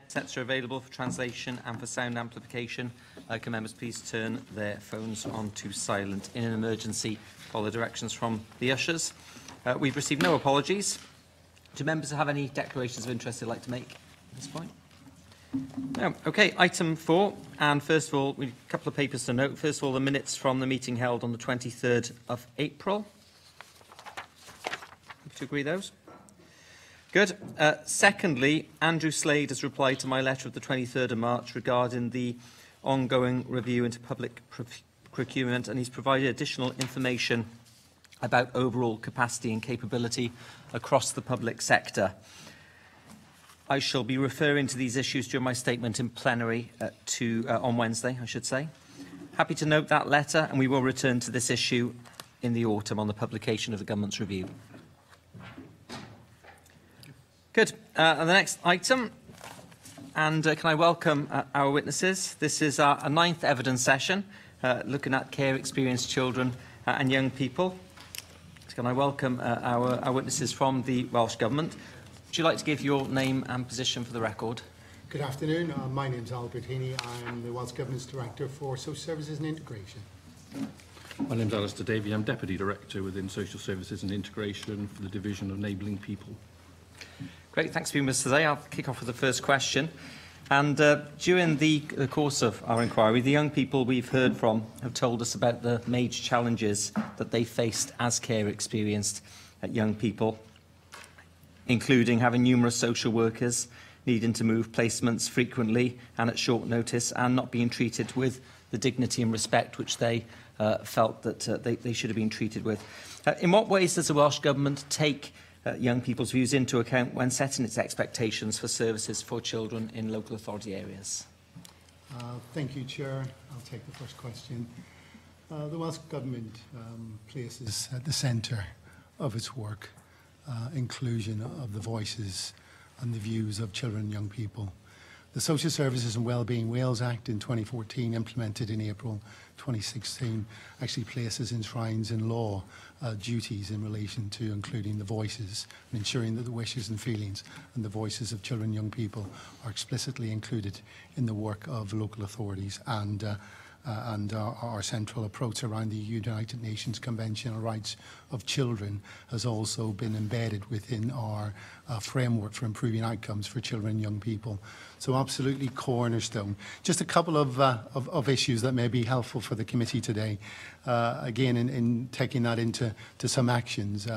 Headsets are available for translation and for sound amplification. Can members please turn their phones on to silent? In an emergency, follow directions from the ushers. We've received no apologies. Do members have any declarations of interest they'd like to make at this point? No. Okay, item 4. And first of all, we've a couple of papers to note. First of all, the minutes from the meeting held on the 23rd of April. Happy to agree those? Good. Secondly, Andrew Slade has replied to my letter of the 23rd of March regarding the ongoing review into public procurement, and he's provided additional information about overall capacity and capability across the public sector. I shall be referring to these issues during my statement in plenary on Wednesday, I should say. Happy to note that letter, and we will return to this issue in the autumn on the publication of the Government's review. Good. And the next item, and can I welcome our witnesses? This is our 9th evidence session, looking at care experienced children and young people. So can I welcome our witnesses from the Welsh Government? Would you like to give your name and position for the record? Good afternoon. My name is Albert Heaney. I am the Welsh Government's Director for Social Services and Integration. My name is Alistair Davey. I'm Deputy Director within Social Services and Integration for the Division of Enabling People. Great, thanks for being with us today. I'll kick off with the first question. And during the course of our inquiry, the young people we've heard from have told us about the major challenges that they faced as care experienced young people, including having numerous social workers needing to move placements frequently and at short notice, and not being treated with the dignity and respect which they felt that they should have been treated with. In what ways does the Welsh Government take young people's views into account when setting its expectations for services for children in local authority areas? Thank you, Chair. I'll take the first question. The Welsh Government places at the centre of its work inclusion of the voices and the views of children and young people. The Social Services and Wellbeing Wales Act in 2014, implemented in April 2016, actually places enshrines in law duties in relation to including the voices and ensuring that the wishes and feelings and the voices of children and young people are explicitly included in the work of local authorities, and our central approach around the United Nations Convention on Rights of Children has also been embedded within our framework for improving outcomes for children and young people. So absolutely cornerstone. Just a couple of issues that may be helpful for the committee today. Again, in taking that into some actions,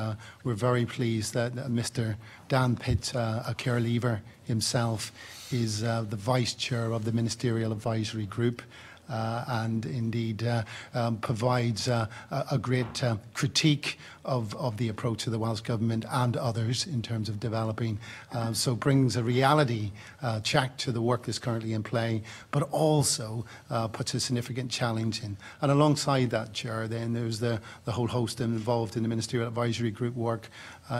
we're very pleased that Mr. Dan Pitt, a care leaver himself, is the Vice Chair of the Ministerial Advisory Group. And indeed provides a great critique of the approach of the Welsh Government and others in terms of developing. So brings a reality check to the work that's currently in play, but also puts a significant challenge in. And alongside that, Chair, then there's the whole host involved in the Ministerial Advisory Group work,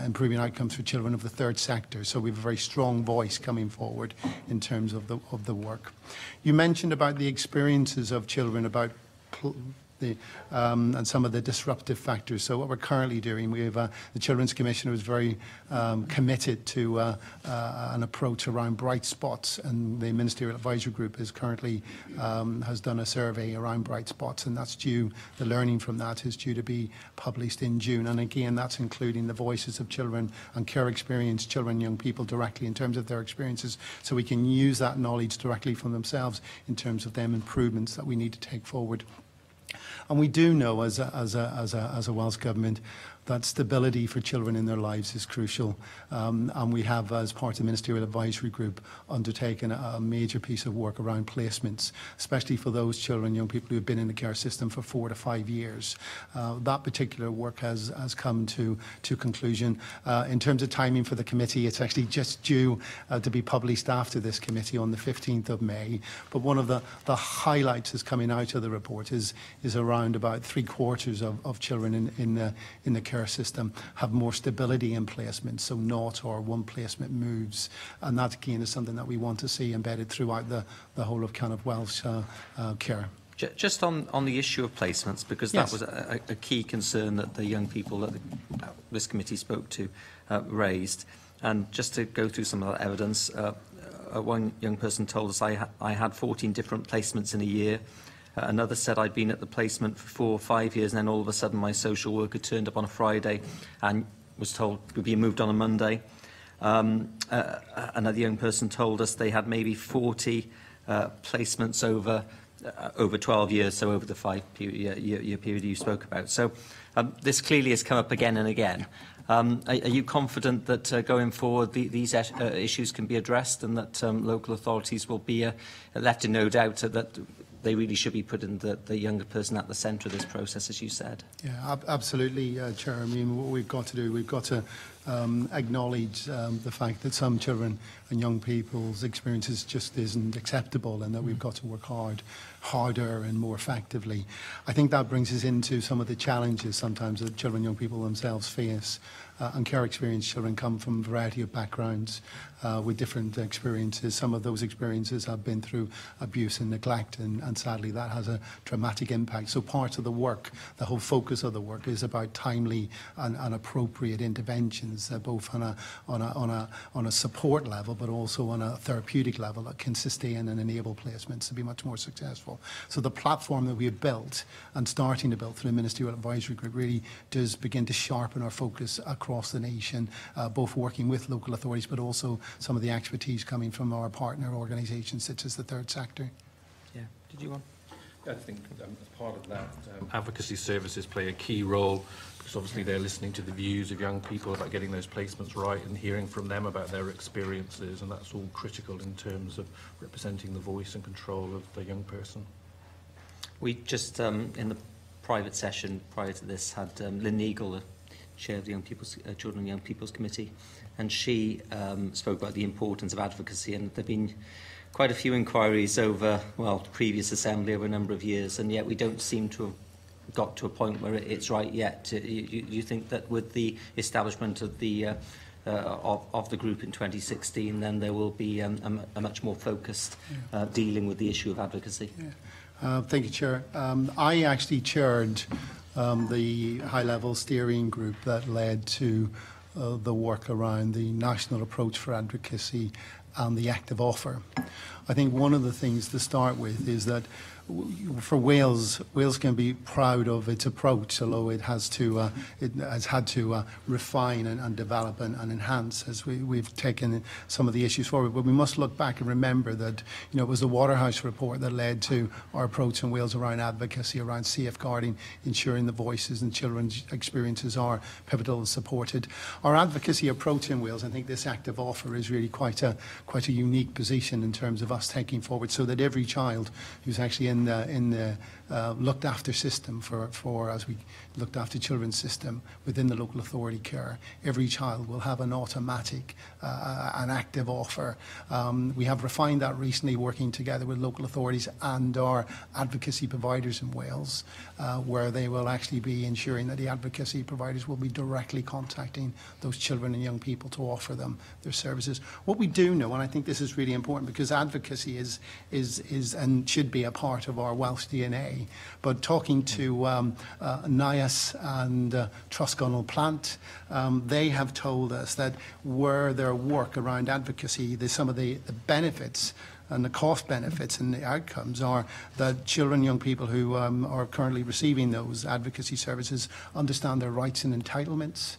improving outcomes for children of the third sector. So we have a very strong voice coming forward in terms of the work. You mentioned about the experiences of children about and some of the disruptive factors. So what we're currently doing, we have the Children's Commissioner was very committed to an approach around bright spots, and the Ministerial Advisory Group is currently has done a survey around bright spots, and that's due, the learning from that is due to be published in June. And again, that's including the voices of children and care experienced children and young people directly in terms of their experiences, so we can use that knowledge directly from themselves in terms of them improvements that we need to take forward. And we do know as a Welsh Government that stability for children in their lives is crucial. And we have, as part of the Ministerial Advisory Group, undertaken a major piece of work around placements, especially for those children and young people who have been in the care system for 4 to 5 years. That particular work has come to conclusion. In terms of timing for the committee, it's actually just due to be published after this committee on the 15th of May. But one of the highlights that's coming out of the report is around about 3/4 of children in the care system have more stability in placement, so not or one placement moves, and that again is something that we want to see embedded throughout the whole of kind of Welsh care. Just on the issue of placements, because that was a key concern that the young people that this committee spoke to raised, and just to go through some of that evidence, one young person told us I had 14 different placements in a year. Another said I'd been at the placement for 4 or 5 years, and then all of a sudden my social worker turned up on a Friday and was told we'd be moved on a Monday. Another young person told us they had maybe 40 placements over 12 years, so over the 5-year period you spoke about. So this clearly has come up again and again. Are you confident that going forward these issues can be addressed, and that local authorities will be left in no doubt that they really should be putting the younger person at the centre of this process, as you said? Yeah, absolutely, Chair. I mean, what we've got to do, we've got to acknowledge the fact that some children and young people's experiences just isn't acceptable, and that we've got to work harder and more effectively. I think that brings us into some of the challenges sometimes that children and young people themselves face. And care experienced children come from a variety of backgrounds with different experiences. Some of those experiences have been through abuse and neglect, and sadly that has a dramatic impact. So part of the work, the whole focus of the work, is about timely and appropriate interventions, both on a support level, but also on a therapeutic level that can sustain and enable placements to be much more successful. So the platform that we have built and starting to build through the Ministerial Advisory Group really does begin to sharpen our focus across the nation, both working with local authorities, but also some of the expertise coming from our partner organisations such as the third sector. Yeah, did you want? I think as part of that, advocacy services play a key role, because obviously they're listening to the views of young people about getting those placements right and hearing from them about their experiences, and that's all critical in terms of representing the voice and control of the young person. We just, in the private session prior to this, had Lynn Eagle, the chair of the Children and Young People's Committee, and she spoke about the importance of advocacy, and there have been quite a few inquiries over, well, the previous assembly over a number of years, and yet we don't seem to have got to a point where it's right yet. You think that with the establishment of the group in 2016, then there will be a much more focused dealing with the issue of advocacy? Yeah. Thank you, Chair. I actually chaired the high-level steering group that led to the work around the national approach for advocacy and the active offer. I think one of the things to start with is that for Wales can be proud of its approach, although it has had to refine and develop and enhance as we've taken some of the issues forward. But we must look back and remember that it was the Waterhouse report that led to our approach in Wales around advocacy, around safeguarding, ensuring the voices and children's experiences are pivotal and supported. Our advocacy approach in Wales, I think this active offer is really quite a unique position in terms of us taking forward, so that every child who's actually in the looked after system for as we looked after children's system within the local authority care, every child will have an automatic an active offer. We have refined that recently, working together with local authorities and our advocacy providers in Wales, where they will actually be ensuring that the advocacy providers will be directly contacting those children and young people to offer them their services. What we do know, and I think this is really important, because advocacy is and should be a part of our Welsh DNA, but talking to Nias and Trosgonnell Plant, they have told us that where their work around advocacy, some of the benefits and the cost benefits and the outcomes are that children and young people who are currently receiving those advocacy services understand their rights and entitlements.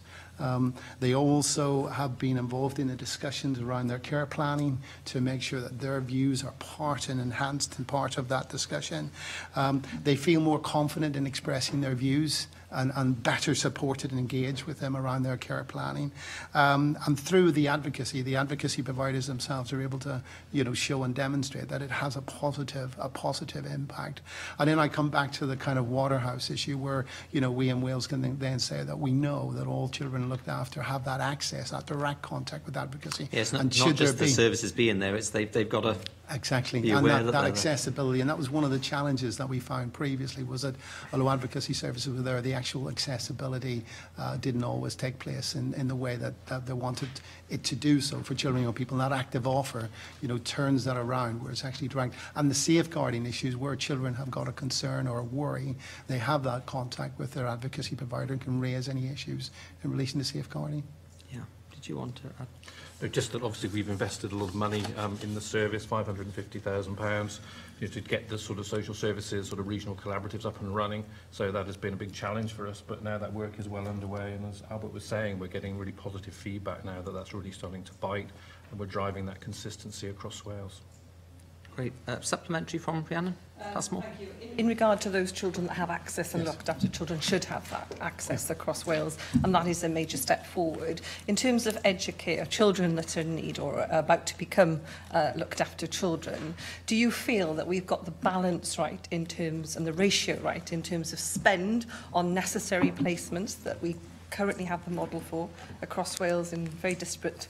They also have been involved in the discussions around their care planning to make sure that their views are part and enhanced and part of that discussion. They feel more confident in expressing their views and better supported and engaged with them around their care planning. And through the advocacy providers themselves are able to, show and demonstrate that it has a positive impact. And then I come back to the kind of Waterhouse issue where, we in Wales can then say that we know that all children looked after have that access, that direct contact with advocacy. Yeah, it's not just the services being there, it's they've got to exactly, and that accessibility, and that was one of the challenges that we found previously, was that although advocacy services were there, the actual accessibility didn't always take place in the way that they wanted it to do so for children and young people. And that active offer, turns that around, where it's actually direct. And the safeguarding issues, where children have got a concern or a worry, they have that contact with their advocacy provider and can raise any issues in relation to safeguarding. Yeah. Did do you want to add? No, just that obviously we've invested a lot of money in the service, £550,000, to get the sort of social services, sort of regional collaboratives up and running. So that has been a big challenge for us, but now that work is well underway, and as Albert was saying, we're getting really positive feedback now that that's really starting to bite, and we're driving that consistency across Wales. Great. Supplementary from Rhiannon? Passmore? Thank you. In regard to those children that have access and looked after children should have that access across Wales, and that is a major step forward. In terms of educare, children that are in need or are about to become looked after children, do you feel that we've got the balance right in terms, and the ratio right in terms of spend on necessary placements that we currently have the model for across Wales in very disparate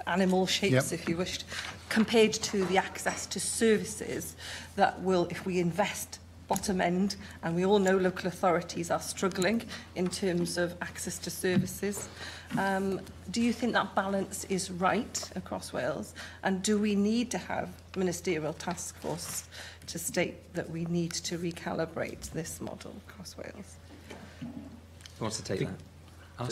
animal shapes, if you wished, compared to the access to services that will, if we invest bottom end, and we all know local authorities are struggling in terms of access to services. Do you think that balance is right across Wales? And do we need to have ministerial task force to state that we need to recalibrate this model across Wales? Who wants to take that? I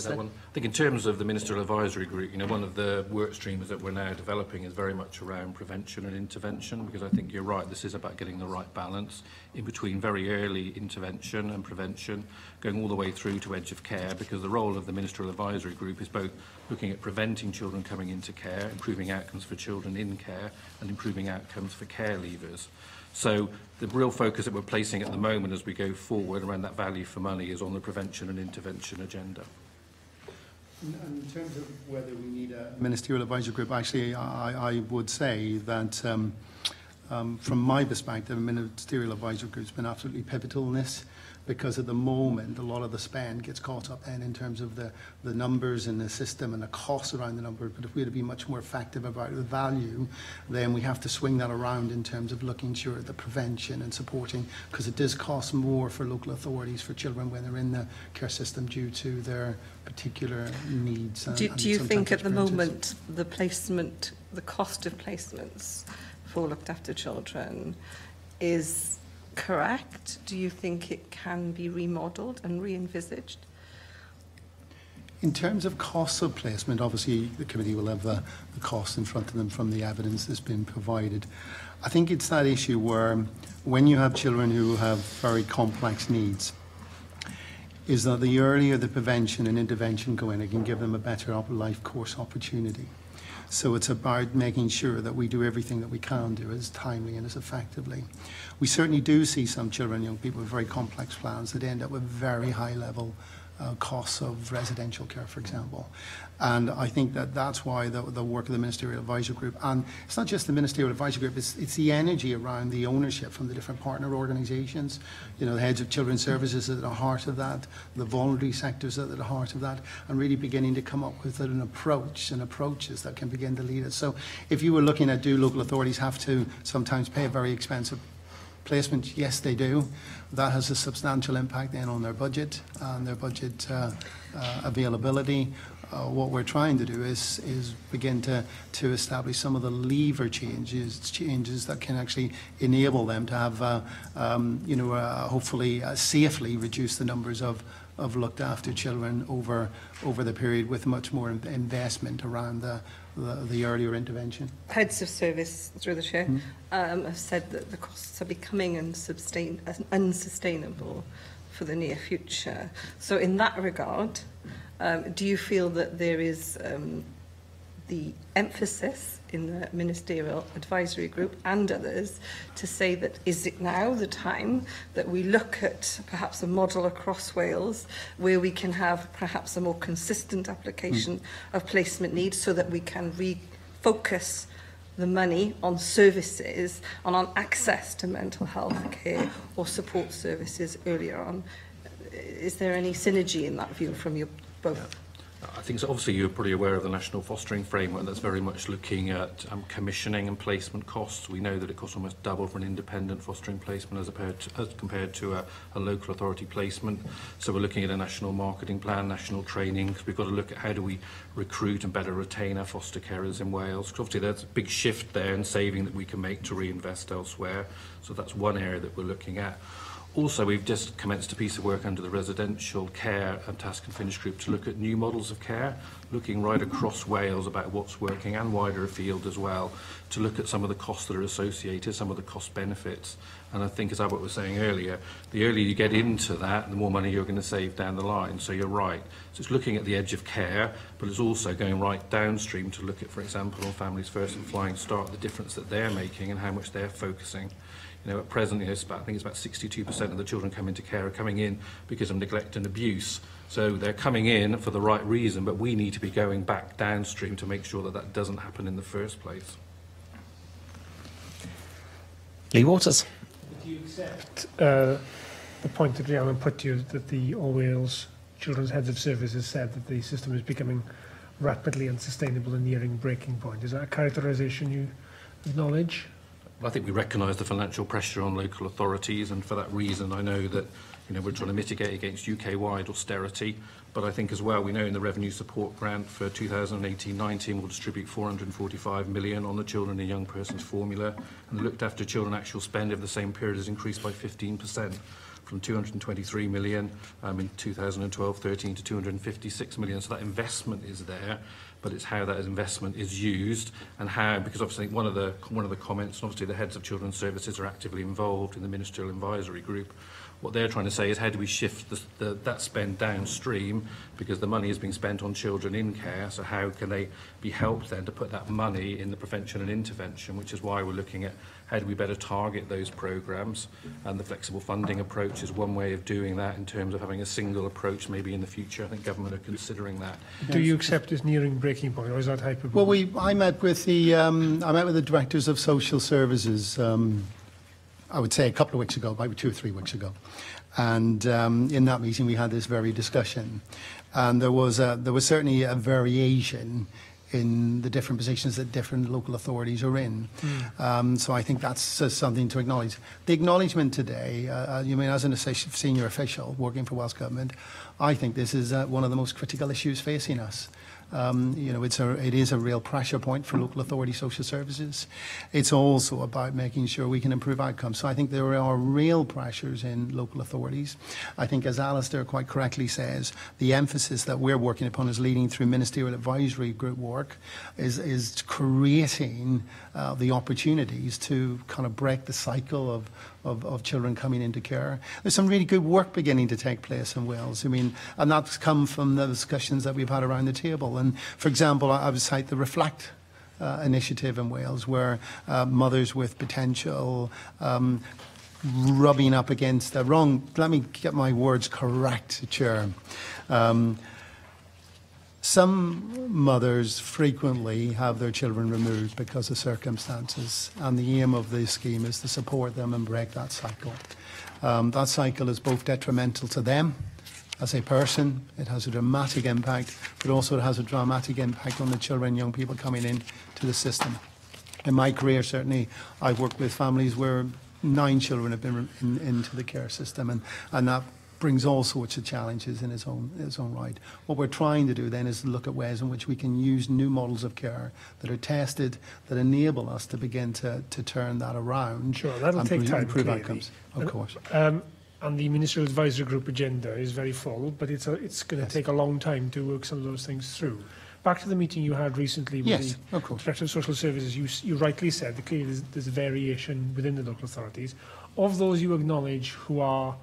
think in terms of the Ministerial Advisory Group, one of the work streams that we're now developing is very much around prevention and intervention, because I think you're right, this is about getting the right balance in between very early intervention and prevention, going all the way through to edge of care, because the role of the Ministerial Advisory Group is both looking at preventing children coming into care, improving outcomes for children in care, and improving outcomes for care leavers. So the real focus that we're placing at the moment as we go forward around that value for money is on the prevention and intervention agenda. In terms of whether we need a ministerial advisory group, actually, I would say that from my perspective, a ministerial advisory group has been absolutely pivotal in this, because at the moment, a lot of the spend gets caught up in terms of the numbers in the system and the costs around the number. But if we had to be much more effective about the value, then we have to swing that around in terms of looking sure at the prevention and supporting, because it does cost more for local authorities for children when they're in the care system due to their particular needs. Do you think at the moment the placement, the cost of placements for looked after children is correct? Do you think it can be remodelled and re-envisaged? In terms of costs of placement, obviously the committee will have the costs in front of them from the evidence that's been provided. I think it's that issue where when you have children who have very complex needs, is that the earlier the prevention and intervention go in, it can give them a better life course opportunity. So it's about making sure that we do everything that we can do as timely and as effectively. We certainly do see some children, young people with very complex plans that end up with very high level costs of residential care, for example. And I think that that's why the work of the Ministerial Advisory Group, and it's not just the Ministerial Advisory Group, it's the energy around the ownership from the different partner organisations, the heads of children's services are at the heart of that, the voluntary sectors are at the heart of that, and really beginning to come up with an approach and approaches that can begin to lead us. So if you were looking at, do local authorities have to sometimes pay a very expensive placement? Yes, they do. That has a substantial impact then on their budget and their budget availability. What we're trying to do is begin to establish some of the lever changes that can actually enable them to have, hopefully safely reduce the numbers of looked after children over the period, with much more investment around the earlier intervention. Heads of service, through the chair, have said that the costs are becoming unsustainable for the near future. So in that regard, do you feel that there is the emphasis in the Ministerial Advisory Group and others to say that is it now the time that we look at perhaps a model across Wales where we can have perhaps a more consistent application of placement needs, so that we can refocus the money on services and on access to mental health care or support services earlier on? Is there any synergy in that view from you both? Yeah. I think so. Obviously you're pretty aware of the National Fostering Framework that's very much looking at commissioning and placement costs. We know that it costs almost double for an independent fostering placement as compared to a local authority placement. So we're looking at a national marketing plan, national training, because we've got to look at how do we recruit and better retain our foster carers in Wales. Because obviously there's a big shift there in saving that we can make to reinvest elsewhere. So that's one area that we're looking at. Also, we've just commenced a piece of work under the Residential Care and Task and Finish Group to look at new models of care. looking right across Wales about what's working and wider afield as well, to look at some of the costs that are associated, some of the cost benefits. And I think, as Albert was saying earlier, the earlier you get into that, the more money you're going to save down the line. So you're right. So it's looking at the edge of care, but it's also going right downstream to look at, for example, on Families First and Flying Start, the difference that they're making and how much they're focusing. You know, at present, I think it's about 62% of the children coming into care are coming in because of neglect and abuse. So they're coming in for the right reason, but we need to be going back downstream to make sure that that doesn't happen in the first place. Lee Waters. Do you accept the point that Rhiannon put to you, that the All Wales Children's Heads of Services said that the system is becoming rapidly unsustainable and nearing breaking point? Is that a characterisation you acknowledge? I think we recognise the financial pressure on local authorities, and for that reason I know that we're trying to mitigate against UK-wide austerity, but I think as well we know in the revenue support grant for 2018-19 we'll distribute 445 million on the children and young persons formula, and the looked after children actual spend over the same period has increased by 15%, from 223 million in 2012-13 to 256 million. So that investment is there, but it's how that investment is used and how, because obviously one of the comments, and obviously the heads of children's services are actively involved in the ministerial advisory group. What they're trying to say is how do we shift that spend downstream, because the money is being spent on children in care, so how can they be helped then to put that money in the prevention and intervention, which is why we're looking at how do we better target those programmes, and the flexible funding approach is one way of doing that in terms of having a single approach maybe in the future. I think government are considering that. Do you accept this nearing breaking point, or is that hyperbole? Well, I met with the directors of social services I would say a couple of weeks ago, maybe 2 or 3 weeks ago. And in that meeting, we had this very discussion. And there was certainly a variation in the different positions that different local authorities are in. So I think that's something to acknowledge. The acknowledgement today, as a senior official working for Welsh Government, I think this is one of the most critical issues facing us. It is a real pressure point for local authority social services. It's also about making sure we can improve outcomes. So I think there are real pressures in local authorities. I think, as Alistair quite correctly says, the emphasis that we're working upon is leading through ministerial advisory group work is creating the opportunities to kind of break the cycle of children coming into care. There's some really good work beginning to take place in Wales. And that's come from the discussions that we've had around the table. And for example, I would cite the Reflect initiative in Wales, where mothers with potential rubbing up against the wrong, let me get my words correct, Chair. Some mothers frequently have their children removed because of circumstances, and the aim of this scheme is to support them and break that cycle. That cycle is both detrimental to them as a person, it has a dramatic impact, but also it has a dramatic impact on the children and young people coming in to the system. In my career, certainly, I've worked with families where 9 children have been into the care system, and that brings all sorts of challenges in its own right. What we're trying to do then is look at ways in which we can use new models of care that are tested, that enable us to begin to turn that around. Sure, that'll take time, improve clearly. outcomes, of course. And the Ministerial Advisory Group agenda is very full, but it's going to take a long time to work some of those things through. Back to the meeting you had recently with the Director of Social Services, you rightly said that clearly there's variation within the local authorities. Of those you acknowledge who are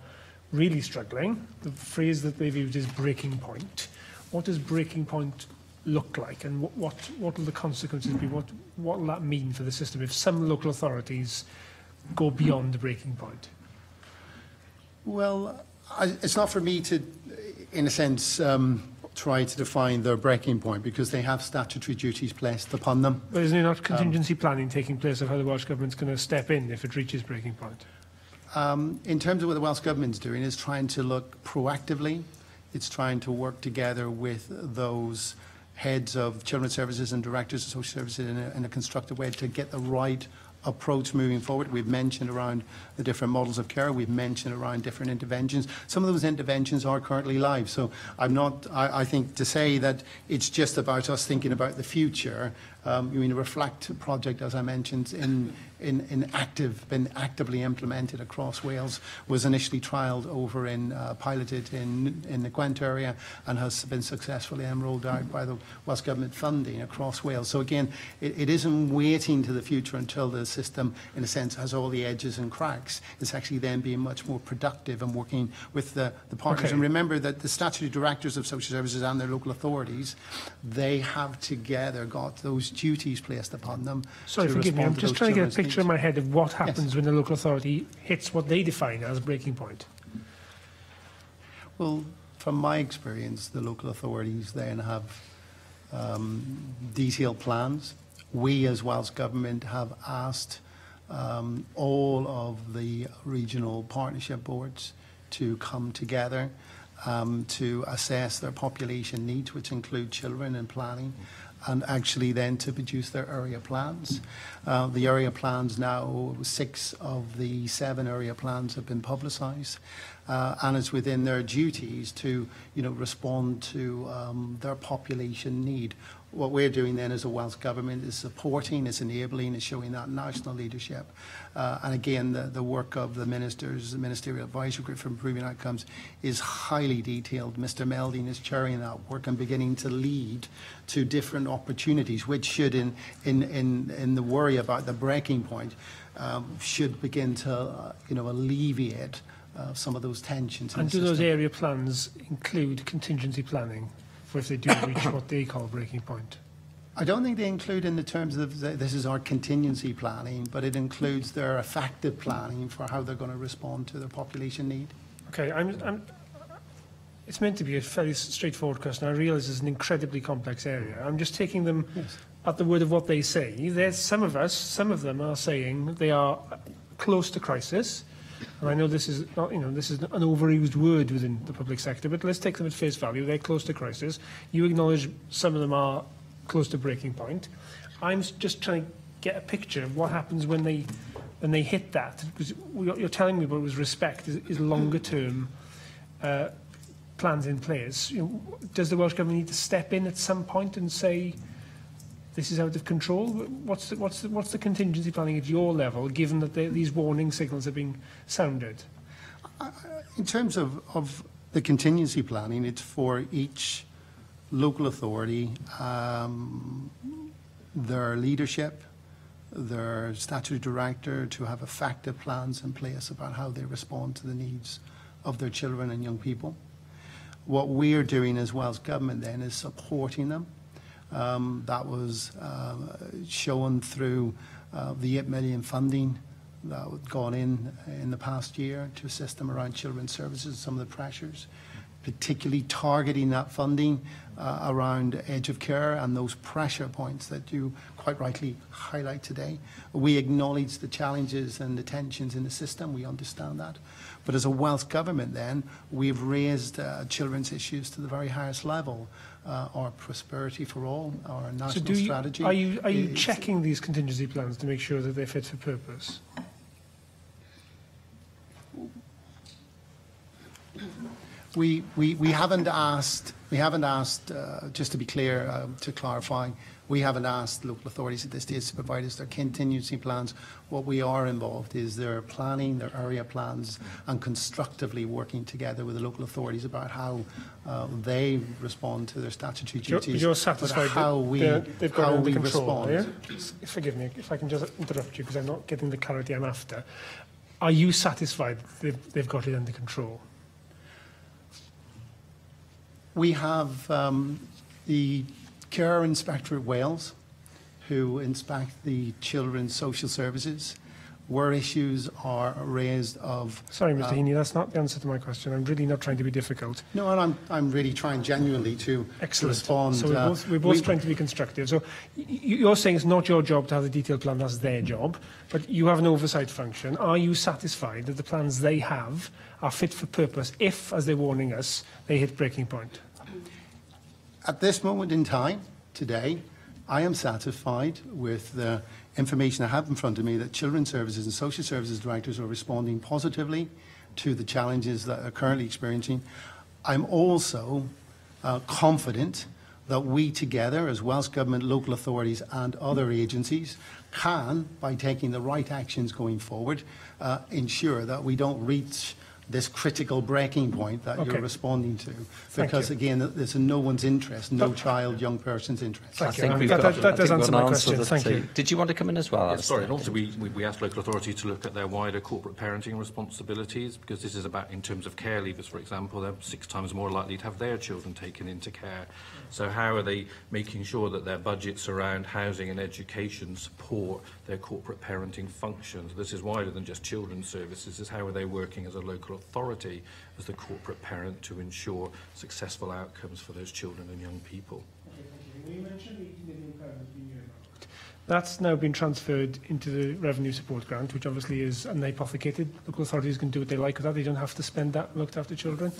really struggling, the phrase that they've used is breaking point. What does breaking point look like, and what will the consequences be? What will that mean for the system if some local authorities go beyond the breaking point? Well, it's not for me to, in a sense, try to define their breaking point, because they have statutory duties placed upon them. But isn't there not contingency planning taking place of how the Welsh Government's going to step in if it reaches breaking point? In terms of what the Welsh Government's doing, is trying to look proactively. It's trying to work together with those heads of children's services and directors of social services in a constructive way to get the right approach moving forward. We've mentioned around the different models of care. We've mentioned around different interventions. Some of those interventions are currently live. So I think to say that it's just about us thinking about the future I mean, the Reflect project, as I mentioned, been actively implemented across Wales, was initially trialled over piloted in the Gwent area, and has been successfully enrolled out by the Welsh Government funding across Wales. So again, it isn't waiting to the future until the system, in a sense, has all the edges and cracks. It's actually then being much more productive and working with the partners. Okay. And remember that the statutory directors of social services and their local authorities, they have together got those duties placed upon them. Sorry, forgive me, I'm just trying to get a picture in my head of what happens when the local authority hits what they define as breaking point. Well, from my experience, the local authorities then have detailed plans. We as Welsh Government have asked all of the regional partnership boards to come together to assess their population needs, which include children and planning, and actually then to produce their area plans. The area plans now, 6 of the 7 area plans have been publicised, and it's within their duties to, respond to their population need. What we're doing then as a Welsh Government is supporting, is enabling, is showing that national leadership. And again, the work of the ministers, the Ministerial Advisory Group for Improving Outcomes is highly detailed. Mr Melding is chairing that work and beginning to lead to different opportunities, which should, in the worry about the breaking point, should begin to alleviate some of those tensions. And do those area plans include contingency planning for if they do reach what they call breaking point? I don't think they include in the terms of this is our contingency planning, but it includes their effective planning for how they're going to respond to their population need. Okay, it's meant to be a fairly straightforward question. I realise it's an incredibly complex area. I'm just taking them at the word of what they say. There's some of them are saying they are close to crisis. And I know this is not, this is an overused word within the public sector, but let's take them at face value. They're close to crisis. You acknowledge some of them are close to breaking point. I'm just trying to get a picture of what happens when they hit that. Because what you're telling me about was respect is longer term plans in place. Does the Welsh Government need to step in at some point and say, this is out of control? What's the contingency planning at your level, given that these warning signals are being sounded? In terms of the contingency planning, it's for each local authority, their leadership, their statutory director to have effective plans in place about how they respond to the needs of their children and young people. What we're doing as Welsh Government then is supporting them. That was shown through the 8 million funding that had gone in the past year to assist them around children's services, some of the pressures, particularly targeting that funding around edge of care and those pressure points that you quite rightly highlight today. We acknowledge the challenges and the tensions in the system. We understand that. But as a Welsh Government then, we've raised children's issues to the very highest level. Our Prosperity for All, our national strategy. Are you checking these contingency plans to make sure that they're fit for purpose? We haven't asked, just to be clear, to clarify, we haven't asked local authorities at this stage to provide us their contingency plans. What we are involved is their planning, their area plans, and constructively working together with the local authorities about how they respond to their statutory duties. But you're satisfied that they've got it under control, yeah? Forgive me if I can just interrupt you because I'm not getting the clarity I'm after. Are you satisfied that they've got it under control? We have the Care Inspector at Wales who inspect the children's social services where issues are raised of... Sorry, Mr Heaney, that's not the answer to my question. I'm really not trying to be difficult. No, and I'm really trying genuinely to respond. So we're both trying to be constructive. So you're saying it's not your job to have the detailed plan, that's their job, but you have an oversight function. Are you satisfied that the plans they have are fit for purpose if, as they're warning us, they hit breaking point? At this moment in time, today, I am satisfied with the information I have in front of me that children's services and social services directors are responding positively to the challenges that are currently experiencing. I'm also confident that we together, as Welsh Government, local authorities and other agencies, can, by taking the right actions going forward, ensure that we don't reach this critical breaking point that you're responding to. Because, again, it's in no one's interest, no child, young person's interest. I think that does answer my question. Thank you. Did you want to come in as well? Yes, sorry, and also we asked local authorities to look at their wider corporate parenting responsibilities, because this is about, in terms of care leavers, for example, they're 6 times more likely to have their children taken into care. So how are they making sure that their budgets around housing and education support their corporate parenting functions? This is wider than just children's services. Is how are they working as a local authority, as the corporate parent, to ensure successful outcomes for those children and young people? You mentioned £80 million being earmarked. That's now been transferred into the revenue support grant, which obviously is unhypothecated. Local authorities can do what they like with that. They don't have to spend that looked after children.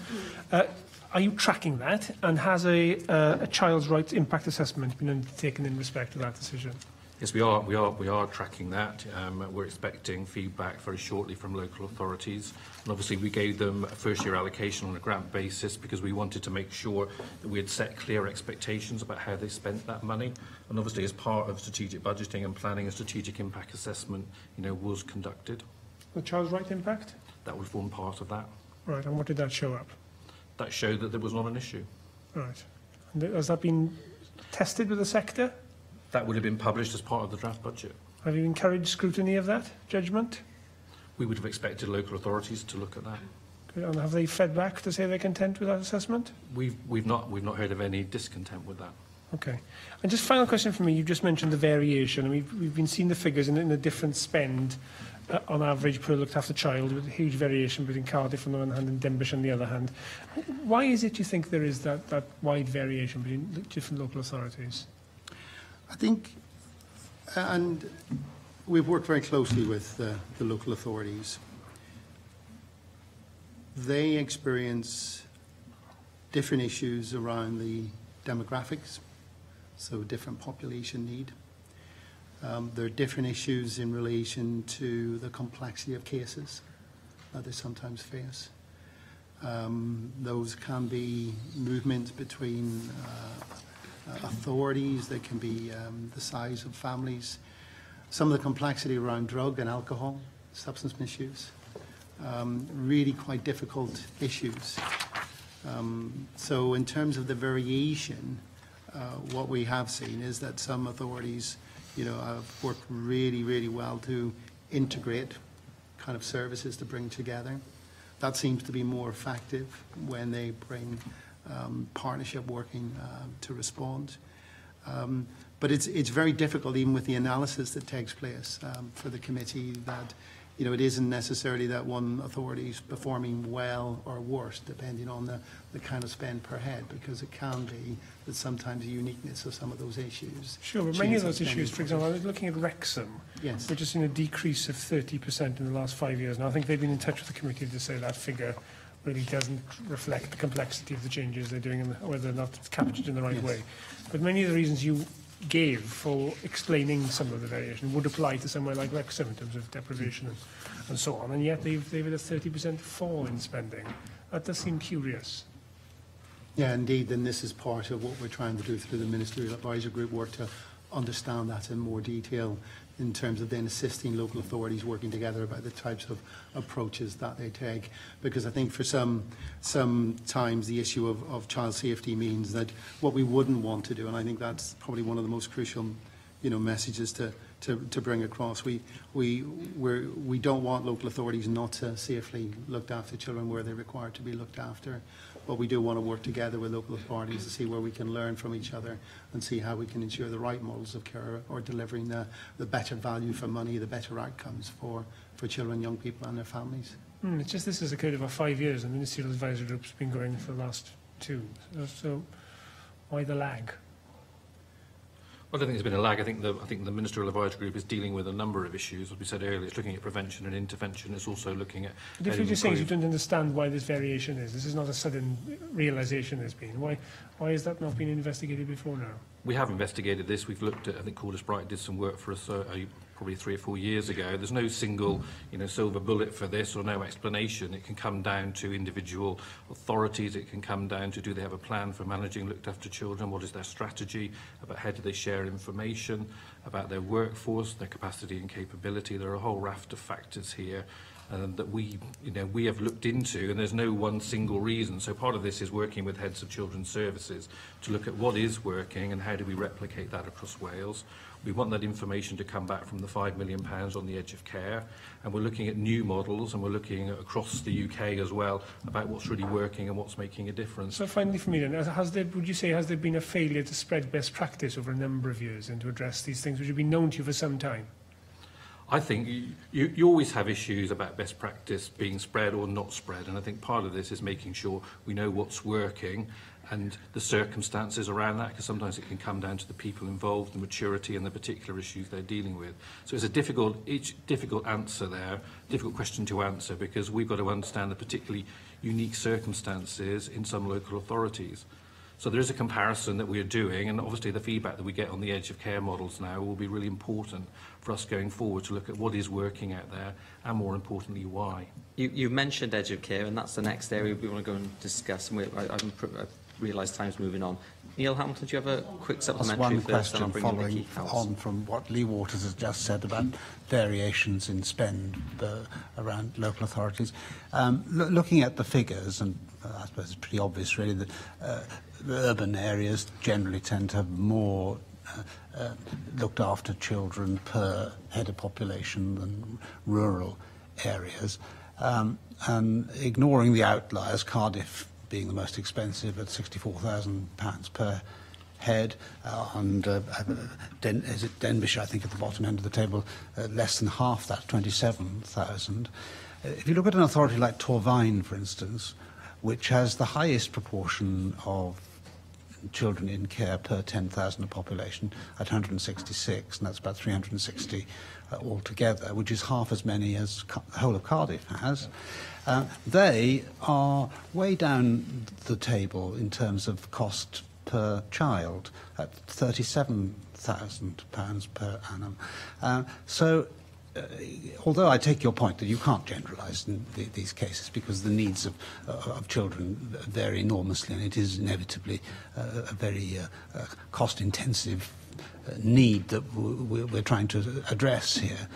Are you tracking that? And has a child's rights impact assessment been undertaken in respect to that decision? Yes, we are tracking that. We're expecting feedback very shortly from local authorities. And obviously we gave them a first-year allocation on a grant basis because we wanted to make sure that we had set clear expectations about how they spent that money. And obviously, as part of strategic budgeting and planning, a strategic impact assessment, was conducted. The child's right impact? That would form part of that. Right, and what did that show up? That showed that there was not an issue. Right. And has that been tested with the sector? That would have been published as part of the draft budget. Have you encouraged scrutiny of that judgment? We would have expected local authorities to look at that. And have they fed back to say they're content with that assessment? We've not heard of any discontent with that. Okay. And just final question for me. You just mentioned the variation. And we've been seeing the figures in a different spend on average per looked after child, with a huge variation between Cardiff on the one hand and Denbighshire on the other hand. Why is it you think there is that wide variation between different local authorities? I think, and we've worked very closely with the local authorities. They experience different issues around the demographics, so different population need. There are different issues in relation to the complexity of cases that they sometimes face. Those can be movements between authorities, they can be the size of families, some of the complexity around drug and alcohol, substance misuse, really quite difficult issues. So in terms of the variation, what we have seen is that some authorities have worked really, really well to integrate kind of services to bring together. That seems to be more effective when they bring partnership working to respond. But it's very difficult, even with the analysis that takes place for the committee, that it isn't necessarily that one authority is performing well or worse, depending on the kind of spend per head, because it can be that sometimes the uniqueness of some of those issues. Sure, but many of those issues, for example, I was looking at Wrexham, yes, which has seen a decrease of 30% in the last 5 years. And I think they've been in touch with the committee to say that figure really doesn't reflect the complexity of the changes they're doing and whether or not it's captured in the right way. But many of the reasons you gave for explaining some of the variation would apply to somewhere like Wrexham in terms of deprivation and so on, and yet they've had a 30% fall in spending. That does seem curious. Yeah, indeed, and this is part of what we're trying to do through the Ministerial Advisory Group work, to understand that in more detail in terms of then assisting local authorities working together about the types of approaches that they take. Because I think for sometimes the issue of child safety means that what we wouldn't want to do, and I think that's probably one of the most crucial messages to bring across. We don't want local authorities not to safely look after children where they're required to be looked after. But we do want to work together with local authorities to see where we can learn from each other and see how we can ensure the right models of care or delivering the better value for money, the better outcomes for children, young people and their families. It's just this has occurred over 5 years, and the Ministerial Advisory Group's been going for the last 2. So why the lag? Well, I don't think there's been a lag. I think the Ministerial Advisory Group is dealing with a number of issues. As we said earlier, it's looking at prevention and intervention. It's also looking at... But if you're just saying you don't understand why this variation is, this is not a sudden realisation there's been. Why has that not been investigated before now? We have investigated this. We've looked at, I think Cordis Bright did some work for us probably 3 or 4 years ago. There's no single, silver bullet for this, or no explanation. It can come down to individual authorities. It can come down to, do they have a plan for managing looked after children? What is their strategy? About how do they share information? About their workforce, their capacity and capability. There are a whole raft of factors here that we have looked into, and there's no one single reason. So part of this is working with heads of children's services to look at what is working and how do we replicate that across Wales. We want that information to come back from the £5 million on the edge of care, and we're looking at new models, and we're looking at across the UK as well about what's really working and what's making a difference. So finally for me then, would you say has there been a failure to spread best practice over a number of years and to address these things which have been known to you for some time? I think you always have issues about best practice being spread or not spread, and I think part of this is making sure we know what's working and the circumstances around that, because sometimes it can come down to the people involved, the maturity and the particular issues they're dealing with. So it's a difficult answer there, difficult question to answer, because we've got to understand the particularly unique circumstances in some local authorities. So there is a comparison that we're doing, and obviously the feedback that we get on the edge of care models now will be really important for us going forward to look at what is working out there, and more importantly, why. You mentioned edge of care, and that's the next area we want to go and discuss. And I realise time's moving on. Neil Hamilton, do you have a quick supplementary? One question following on from what Lee Waters has just said about variations in spend around local authorities. Looking at the figures, and I suppose it's pretty obvious really that the urban areas generally tend to have more looked after children per head of population than rural areas. And ignoring the outliers, Cardiff being the most expensive at £64,000 per head, and Denbighshire, I think, at the bottom end of the table, less than half that, 27,000. If you look at an authority like Torfaen, for instance, which has the highest proportion of children in care per 10,000 of population at 166, and that's about 360 altogether, which is half as many as the whole of Cardiff has. They are way down the table in terms of cost per child at £37,000 per annum. Although I take your point that you can't generalise in these cases because the needs of children vary enormously, and it is inevitably a very cost-intensive need that we're trying to address here.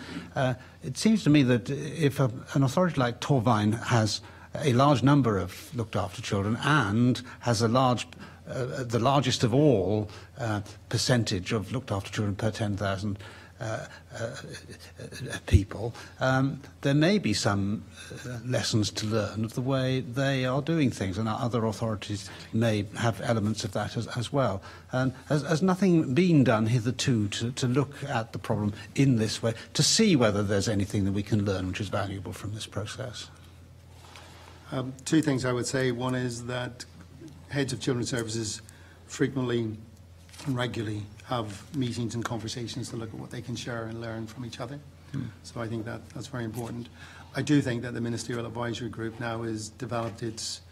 It seems to me that if an authority like Torfaen has a large number of looked-after children and has the largest of all percentage of looked-after children per 10,000 people, there may be some lessons to learn of the way they are doing things, and other authorities may have elements of that as well. And has nothing been done hitherto to look at the problem in this way, to see whether there's anything that we can learn which is valuable from this process? Two things I would say. One is that heads of children's services frequently and regularly have meetings and conversations to look at what they can share and learn from each other. So I think that's very important. I do think that the Ministerial Advisory Group now has developed it's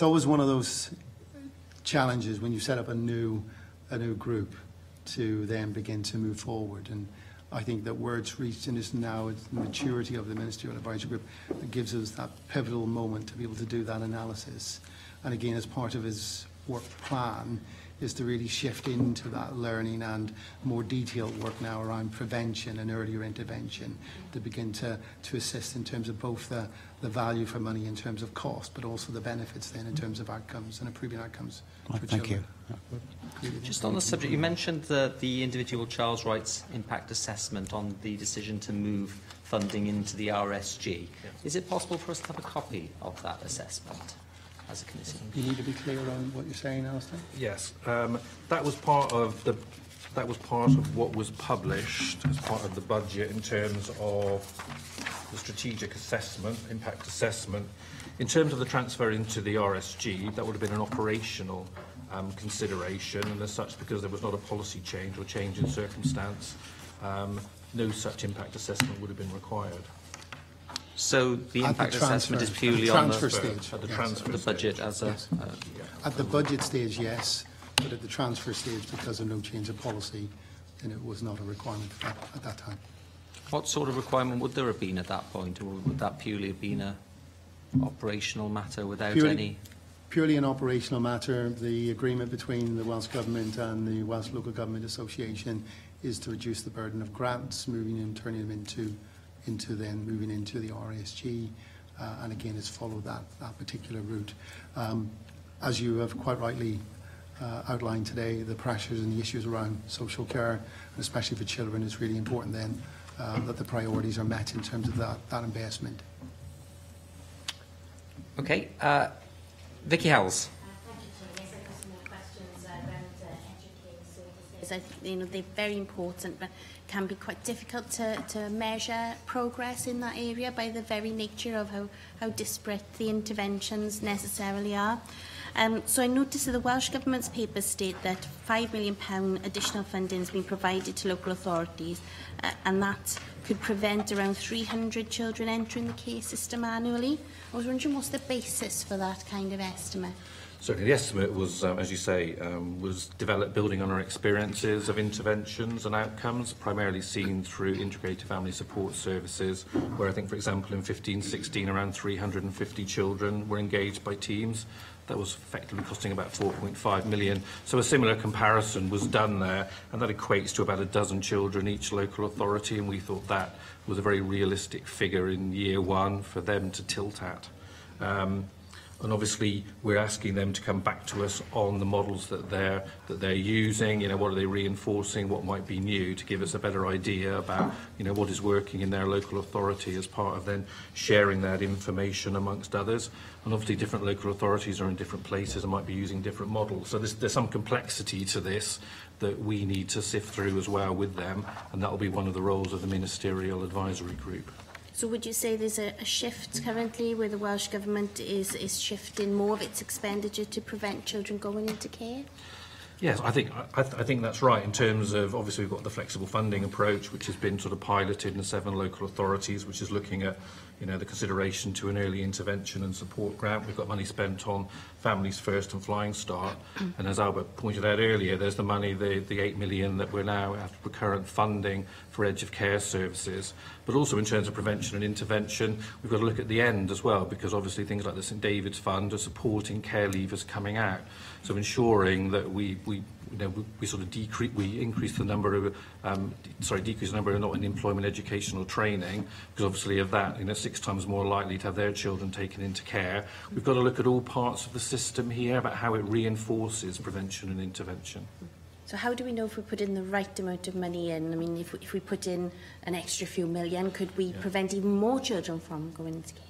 always one of those challenges when you set up a new group to then begin to move forward. And I think that where it's reached in this now, it's the maturity of the Ministerial Advisory Group that gives us that pivotal moment to be able to do that analysis. And again, as part of his work plan, is to really shift into that learning and more detailed work now around prevention and earlier intervention to begin to assist in terms of both the value for money in terms of cost, but also the benefits then in terms of outcomes and improving outcomes for Thank children. you. Just on the subject, you mentioned the individual child's rights impact assessment on the decision to move funding into the RSG. Is it possible for us to have a copy of that assessment as a committee? You need to be clear on what you're saying, Alistair. Yes, that was part of what was published as part of the budget in terms of the strategic assessment, impact assessment. In terms of the transfer into the RSG, that would have been an operational consideration, and as such, because there was not a policy change or change in circumstance, no such impact assessment would have been required. So the impact assessment is purely on the stage. At the transfer, the budget as a... At the budget stage, yes, but at the transfer stage, because of no change of policy, then it was not a requirement at that time. What sort of requirement would there have been at that point, or would that purely have been a operational matter without any? Purely an operational matter. The agreement between the Welsh Government and the Welsh Local Government Association is to reduce the burden of grants, turning them into then moving into the RSG, and again it's followed that particular route. As you have quite rightly outlined today, the pressures and the issues around social care, and especially for children, it's really important then that the priorities are met in terms of that investment. Okay. Vicky Howells. Thank you, Chair. Yes, I've got some more questions around educating services. I think they're very important, but can be quite difficult to measure progress in that area by the very nature of how disparate the interventions necessarily are. So I noticed that the Welsh Government's papers state that £5 million additional funding has been provided to local authorities, and that could prevent around 300 children entering the care system annually. I was wondering what's the basis for that kind of estimate? Certainly, the estimate was, as you say, was developed building on our experiences of interventions and outcomes, primarily seen through integrated family support services, where I think, for example, in 15-16, around 350 children were engaged by teams. That was effectively costing about 4.5 million. So a similar comparison was done there, and that equates to about a dozen children each local authority, and we thought that was a very realistic figure in year one for them to tilt at. And obviously, we're asking them to come back to us on the models that they're using. You know, what are they reinforcing? What might be new to give us a better idea about, you know, what is working in their local authority as part of then sharing that information amongst others. And obviously, different local authorities are in different places and might be using different models. So there's some complexity to this that we need to sift through as well with them, and that will be one of the roles of the Ministerial Advisory Group. So would you say there's a shift currently where the Welsh Government is shifting more of its expenditure to prevent children going into care? Yes, I think that's right. In terms of, obviously, we've got the flexible funding approach, which has been sort of piloted in 7 local authorities, which is looking at, you know, the consideration to an early intervention and support grant. We've got money spent on Families First and Flying Start, and as Albert pointed out earlier, there's the money, the 8 million that we're now after recurrent funding for edge of care services. But also in terms of prevention and intervention, we've got to look at the end as well, because obviously things like the St David's Fund are supporting care leavers coming out. So ensuring that we sort of increase the number of decrease the number of not in employment, educational training, because obviously of that, you know, 6 times more likely to have their children taken into care. We've got to look at all parts of the system here about how it reinforces prevention and intervention. So how do we know if we put in the right amount of money in? I mean, if we put in an extra few million, could we prevent even more children from going into care?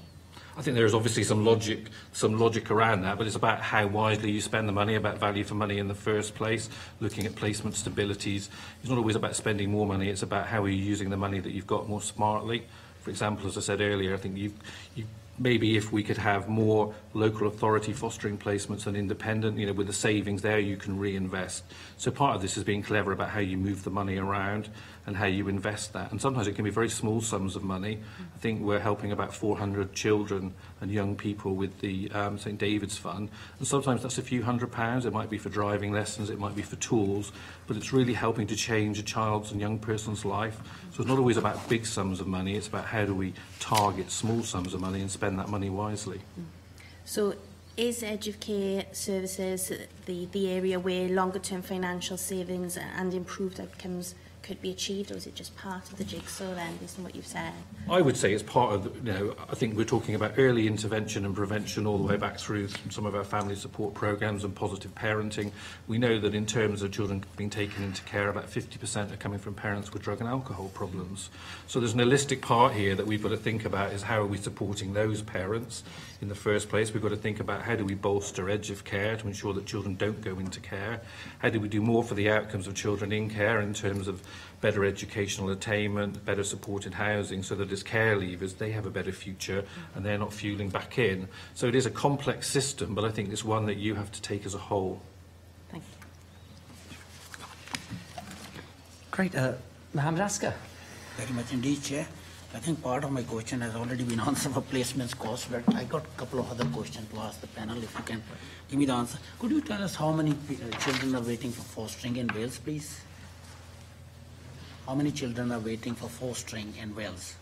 I think there is obviously some logic around that, but it's about how wisely you spend the money, about value for money in the first place, looking at placement stabilities. It's not always about spending more money, it's about how are you using the money that you've got more smartly. For example, as I said earlier, I think maybe if we could have more local authority fostering placements than independent, you know, with the savings there, you can reinvest. So part of this is being clever about how you move the money around and how you invest that. And sometimes it can be very small sums of money. I think we're helping about 400 children and young people with the St David's Fund. And sometimes that's a few £100s. It might be for driving lessons, it might be for tools, but it's really helping to change a child's and young person's life. So it's not always about big sums of money, it's about how do we target small sums of money and spend that money wisely. So is edge of care services the area where longer term financial savings and improved outcomes could be achieved, or is it just part of the jigsaw then, based on what you've said? I would say it's part of, I think we're talking about early intervention and prevention all the way back through some of our family support programs and positive parenting. We know that in terms of children being taken into care, about 50% are coming from parents with drug and alcohol problems. So there's an holistic part here that we've got to think about, is how are we supporting those parents in the first place. We've got to think about how do we bolster edge of care to ensure that children don't go into care. How do we do more for the outcomes of children in care in terms of better educational attainment, better supported housing, so that as care leavers they have a better future and they're not fueling back in. So it is a complex system, but I think it's one that you have to take as a whole. Thank you. Great. Mohammed Asker. Very much indeed, Chair. I think part of my question has already been answered for placements cost, but I got a couple of other questions to ask the panel, if you can give me the answer. Could you tell us how many children are waiting for fostering in Wales, please? how many children are waiting for fostering in Wales?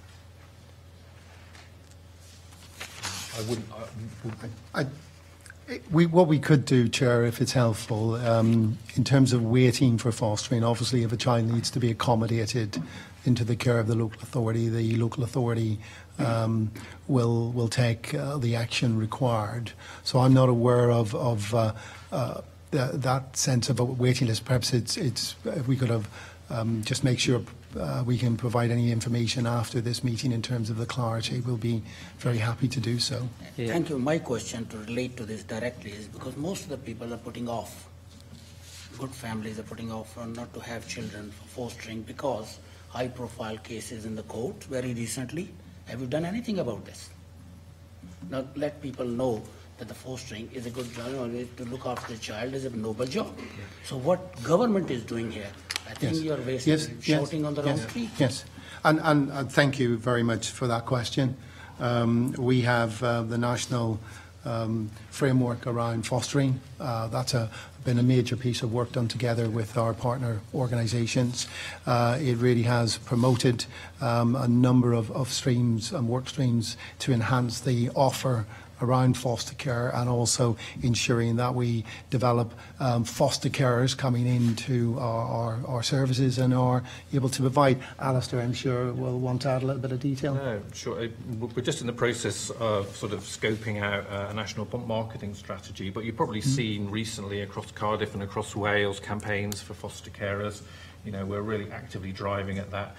What we could do, Chair, if it's helpful, in terms of waiting for fostering, obviously if a child needs to be accommodated into the care of the local authority will take the action required. So I'm not aware of that sense of a waiting list. Perhaps it's if we could have just make sure we can provide any information after this meeting in terms of the clarity. We'll be very happy to do so. Yeah. Thank you. My question to relate to this directly is because most of the people are putting off, good families are putting off not to have children for fostering because high-profile cases in the court very recently. Have you done anything about this? Now let people know that the fostering is a good job, to look after the child is a noble job. Yeah. So what government is doing here? I think you're shouting on the wrong tree. Yes, and thank you very much for that question. We have the national framework around fostering. That's been a major piece of work done together with our partner organisations. It really has promoted a number of streams and work streams to enhance the offer around foster care and also ensuring that we develop foster carers coming into our services and are able to provide. Alistair, I'm sure, will want to add a little bit of detail. No, sure. We're just in the process of sort of scoping out a national marketing strategy, but you've probably seen recently across Cardiff and across Wales campaigns for foster carers. You know, we're really actively driving at that.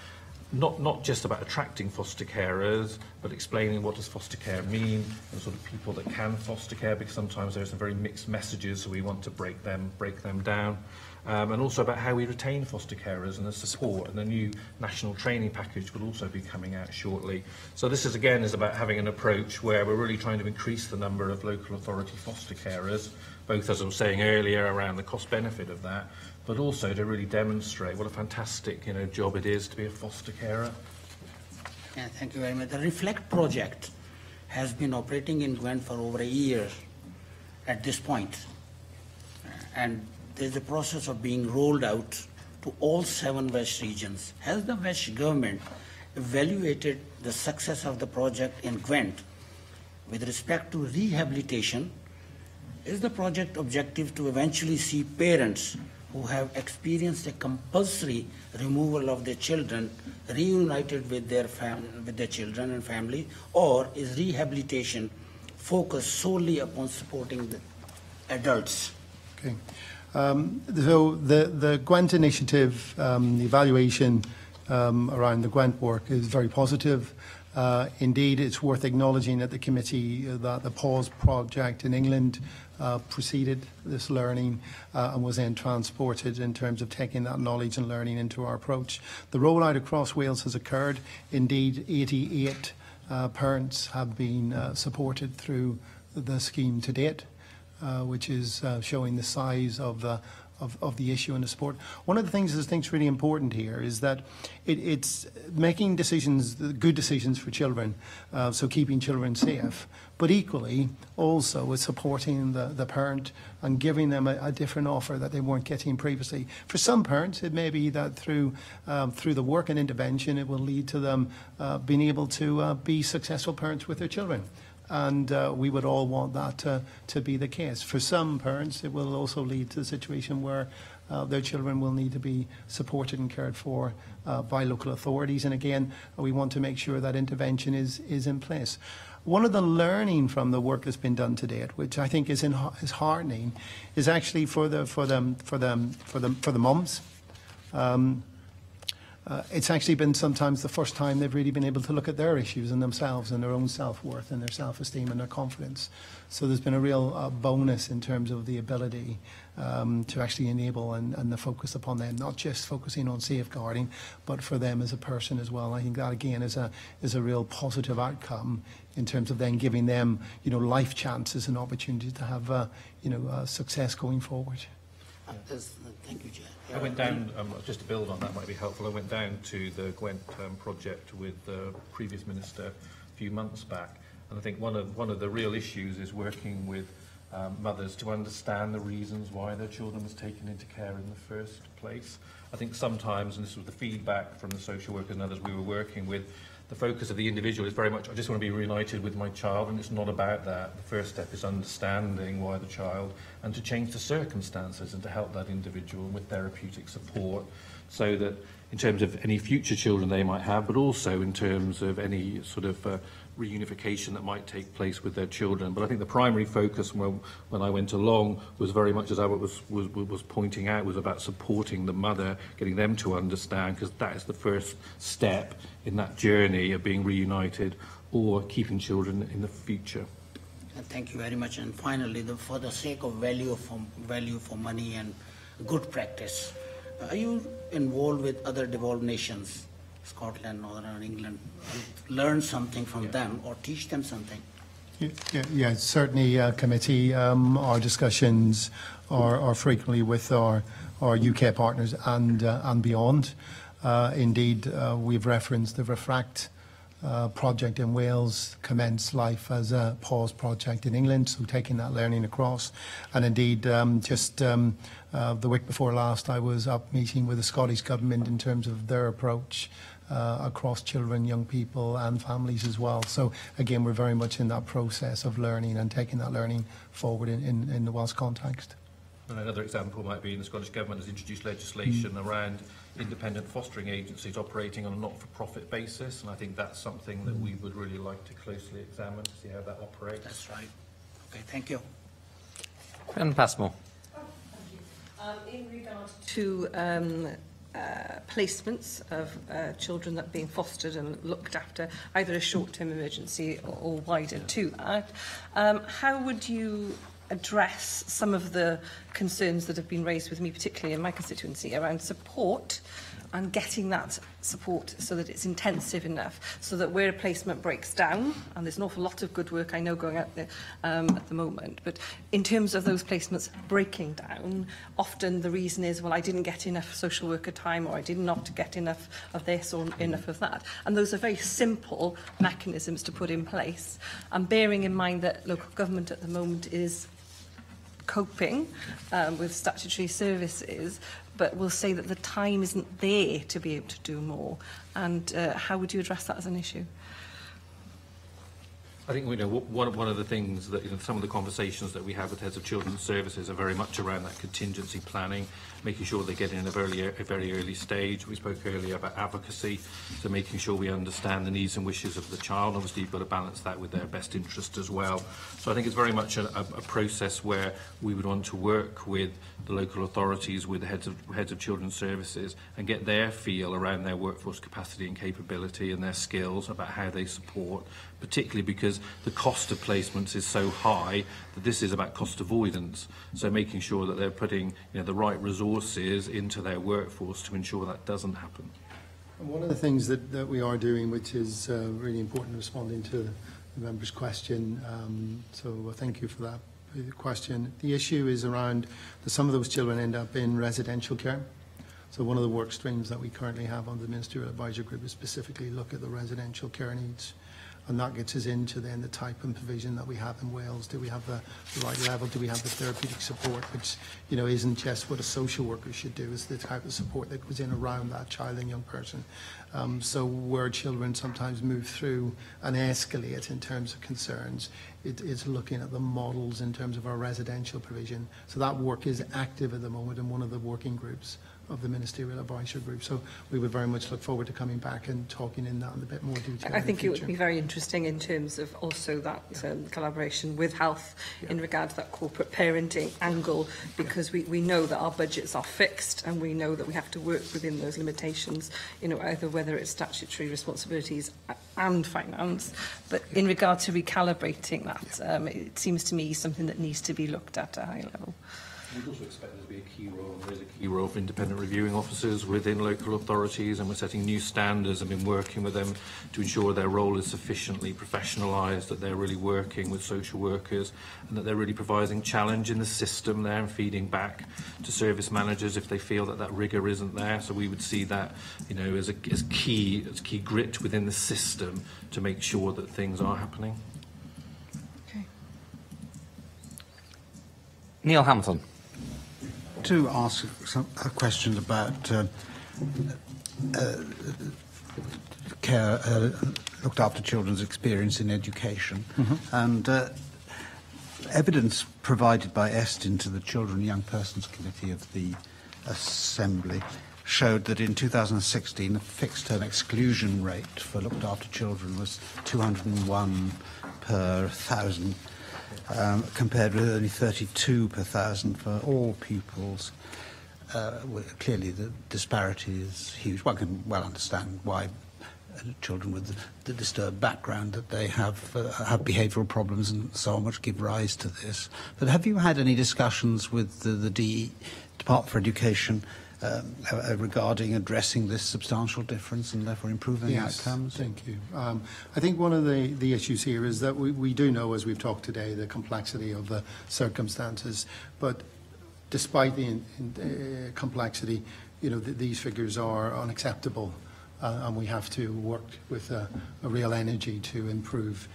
Not just about attracting foster carers, but explaining what does foster care mean, and sort of people that can foster care, because sometimes there's some very mixed messages, so we want to break them down. And also about how we retain foster carers and the support, and the new national training package will also be coming out shortly. So this is about having an approach where we're really trying to increase the number of local authority foster carers, both, as I was saying earlier, around the cost benefit of that, but also to really demonstrate what a fantastic job it is to be a foster carer. Yeah, thank you very much. The Reflect project has been operating in Gwent for over a year at this point. And there's a process of being rolled out to all 7 West regions. Has the West government evaluated the success of the project in Gwent with respect to rehabilitation? Is the project objective to eventually see parents who have experienced a compulsory removal of their children reunited with their children and family, or is rehabilitation focused solely upon supporting the adults? Okay. So the Gwent initiative, the evaluation around the Gwent work is very positive. Indeed, it's worth acknowledging at the committee that the PAUSE project in England preceded this learning and was then transported in terms of taking that knowledge and learning into our approach. The rollout across Wales has occurred. Indeed, 88 parents have been supported through the scheme to date, which is showing the size of the issue and the support. One of the things I think is really important here is that it's making decisions, good decisions for children, so keeping children safe, but equally also with supporting the parent and giving them a different offer that they weren't getting previously. For some parents, it may be that through the work and intervention, it will lead to them being able to be successful parents with their children. And we would all want that to be the case. For some parents, it will also lead to a situation where their children will need to be supported and cared for by local authorities. And again, we want to make sure that intervention is in place. One of the learning from the work that's been done to date, which I think is heartening, is actually for the mums. It's actually been sometimes the first time they've really been able to look at their issues and themselves and their own self-worth and their self-esteem and their confidence. So there's been a real bonus in terms of the ability to actually enable and the focus upon them, not just focusing on safeguarding, but for them as a person as well. I think that again is a real positive outcome in terms of then giving them, life chances and opportunities to have, success going forward. Thank you, Chair. I went down, just to build on that might be helpful, I went down to the Gwent project with the previous minister a few months back, and I think one of the real issues is working with mothers to understand the reasons why their children was taken into care in the first place. I think sometimes, and this was the feedback from the social workers and others we were working with, the focus of the individual is very much, I just want to be reunited with my child, and it's not about that. The first step is understanding why the child, and to change the circumstances and to help that individual with therapeutic support, so that in terms of any future children they might have, but also in terms of any sort of reunification that might take place with their children. But I think the primary focus when I went along was very much, as Albert was pointing out, was about supporting the mother, getting them to understand, because that is the first step in that journey of being reunited or keeping children in the future. Thank you very much. And finally, for the sake of value for money and good practice, are you involved with other devolved nations, Scotland, Northern England, learn something from them or teach them something? Yeah, certainly, committee. Our discussions are frequently with our UK partners and beyond. Indeed, we've referenced the Refract project in Wales commenced life as a pause project in England, so taking that learning across. And indeed, the week before last, I was up meeting with the Scottish Government in terms of their approach across children, young people and families as well. So again, we're very much in that process of learning and taking that learning forward in the Welsh context. And another example might be the Scottish Government has introduced legislation around independent fostering agencies operating on a not-for-profit basis, and I think that's something that we would really like to closely examine to see how that operates. That's right. Okay, thank you. And Passmore. In regard to placements of children that are being fostered and looked after, either a short-term emergency or wider to that, how would you address some of the concerns that have been raised with me, particularly in my constituency, around support and getting that support so that it's intensive enough, so that where a placement breaks down, and there's an awful lot of good work I know going out there at the moment, but in terms of those placements breaking down, often the reason is, well, I didn't get enough social worker time, or I did not get enough of this or enough of that. And those are very simple mechanisms to put in place. And bearing in mind that local government at the moment is coping with statutory services, but we'll say that the time isn't there to be able to do more. And how would you address that as an issue? I think one of the things that some of the conversations that we have with heads of children's services are very much around that contingency planning, making sure they get in a very early stage. We spoke earlier about advocacy, so making sure we understand the needs and wishes of the child. Obviously, you've got to balance that with their best interest as well. So I think it's very much a process where we would want to work with the local authorities, with the heads of children's services, and get their feel around their workforce capacity and capability and their skills about how they support, particularly because the cost of placements is so high that this is about cost avoidance. So making sure that they're putting the right resources into their workforce to ensure that doesn't happen. And one of the things that we are doing, which is really important, responding to the member's question, so thank you for that question. The issue is around that some of those children end up in residential care. So one of the work streams that we currently have on the Ministerial Advisory Group is specifically look at the residential care needs. And that gets us into then the type and provision that we have in Wales. Do we have the right level? Do we have the therapeutic support, which isn't just what a social worker should do, it's the type of support that goes in around that child and young person. So where children sometimes move through and escalate in terms of concerns, it's looking at the models in terms of our residential provision. So that work is active at the moment in one of the working groups of the Ministerial Advisory Group. So we would very much look forward to coming back and talking in that in a bit more detail. I think it would be very interesting in terms of also that collaboration with health in regard to that corporate parenting angle, because we know that our budgets are fixed and we know that we have to work within those limitations, either whether it's statutory responsibilities and finance. But in regard to recalibrating that, it seems to me something that needs to be looked at a high level. We'd also expect there to be a key role, and there is a key role for independent reviewing officers within local authorities, and we're setting new standards and been working with them to ensure their role is sufficiently professionalised, that they're really working with social workers, and that they're really providing challenge in the system there and feeding back to service managers if they feel that rigour isn't there. So we would see that as key grit within the system to make sure that things are happening. Neil Hamilton. To ask some questions about care, looked after children's experience in education, and evidence provided by Estin to the Children and Young Persons Committee of the Assembly showed that in 2016 the fixed-term exclusion rate for looked after children was 201 per 1,000, compared with only 32 per 1,000 for all pupils. Clearly the disparity is huge. One can well understand why children with the disturbed background that they have behavioural problems and so on, which give rise to this. But have you had any discussions with the Department for Education regarding addressing this substantial difference and therefore improving outcomes? Thank you. I think one of the issues here is that we do know, as we've talked today, the complexity of the circumstances, but despite the complexity, these figures are unacceptable. And we have to work with a real energy to improve.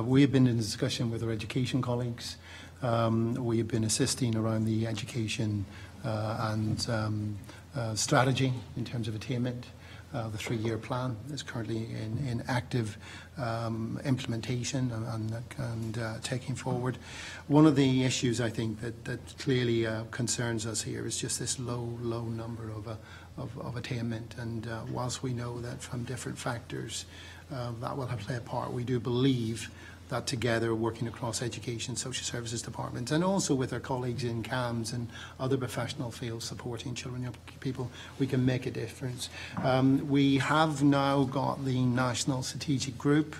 We have been in discussion with our education colleagues. We have been assisting around the education and strategy in terms of attainment. The 3-year plan is currently in active implementation and taking forward. One of the issues I think that clearly concerns us here is just this low number of attainment, and whilst we know that from different factors that will have played a part, we do believe that together, working across education, social services departments, and also with our colleagues in CAMS and other professional fields supporting children and young people, we can make a difference. We have now got the National Strategic Group.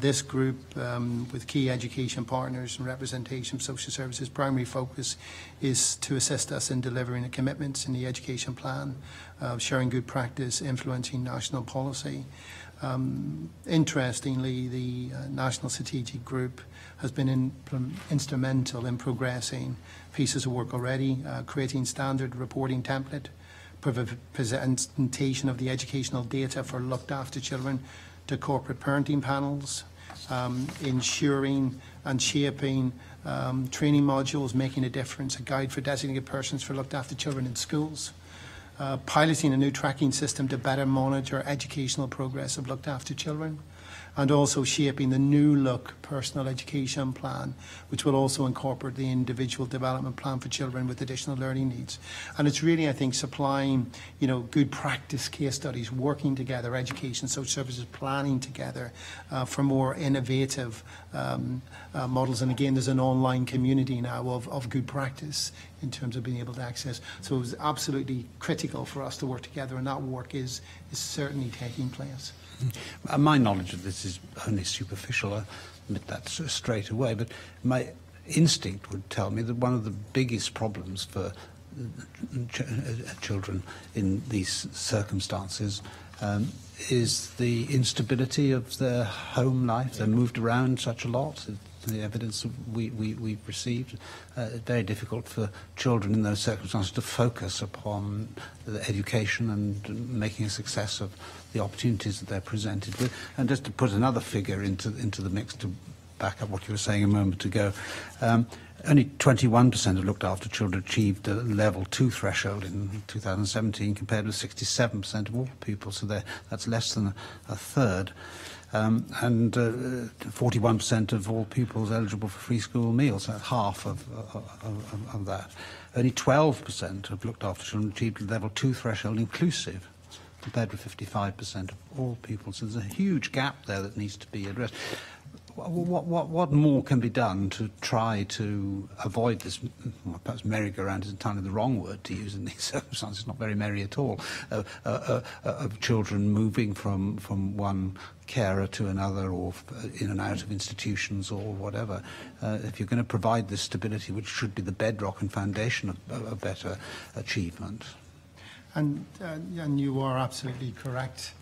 This group, with key education partners and representation of social services, primary focus is to assist us in delivering the commitments in the education plan, sharing good practice, influencing national policy. Interestingly, the National Strategic Group has been instrumental in progressing pieces of work already, creating standard reporting template, presentation of the educational data for looked after children to corporate parenting panels, ensuring and shaping training modules, making a difference, a guide for designated persons for looked after children in schools, piloting a new tracking system to better monitor educational progress of looked after children, and also shaping the new look personal education plan, which will also incorporate the individual development plan for children with additional learning needs. And it's really, I think, supplying, good practice case studies, working together, education, social services, planning together for more innovative models. And again, there's an online community now of good practice in terms of being able to access. So it was absolutely critical for us to work together, and that work is certainly taking place. My knowledge of this is only superficial, I admit that straight away, but my instinct would tell me that one of the biggest problems for children in these circumstances is the instability of their home life. They're moved around such a lot. The evidence we've received, very difficult for children in those circumstances to focus upon the education and making a success of the opportunities that they're presented with. And just to put another figure into the mix to back up what you were saying a moment ago, only 21% of looked after children achieved a level 2 threshold in 2017, compared with 67% of all pupils, so that's less than a third. And 41% of all pupils eligible for free school meals, so half of that. Only 12% of looked after children achieved level 2 threshold inclusive, compared with 55% of all pupils. So there's a huge gap there that needs to be addressed. What more can be done to try to avoid this, perhaps merry-go-round is entirely the wrong word to use in these circumstances, not very merry at all, of children moving from one carer to another, or in and out of institutions or whatever. If you're going to provide this stability, which should be the bedrock and foundation of better achievement. And you are absolutely correct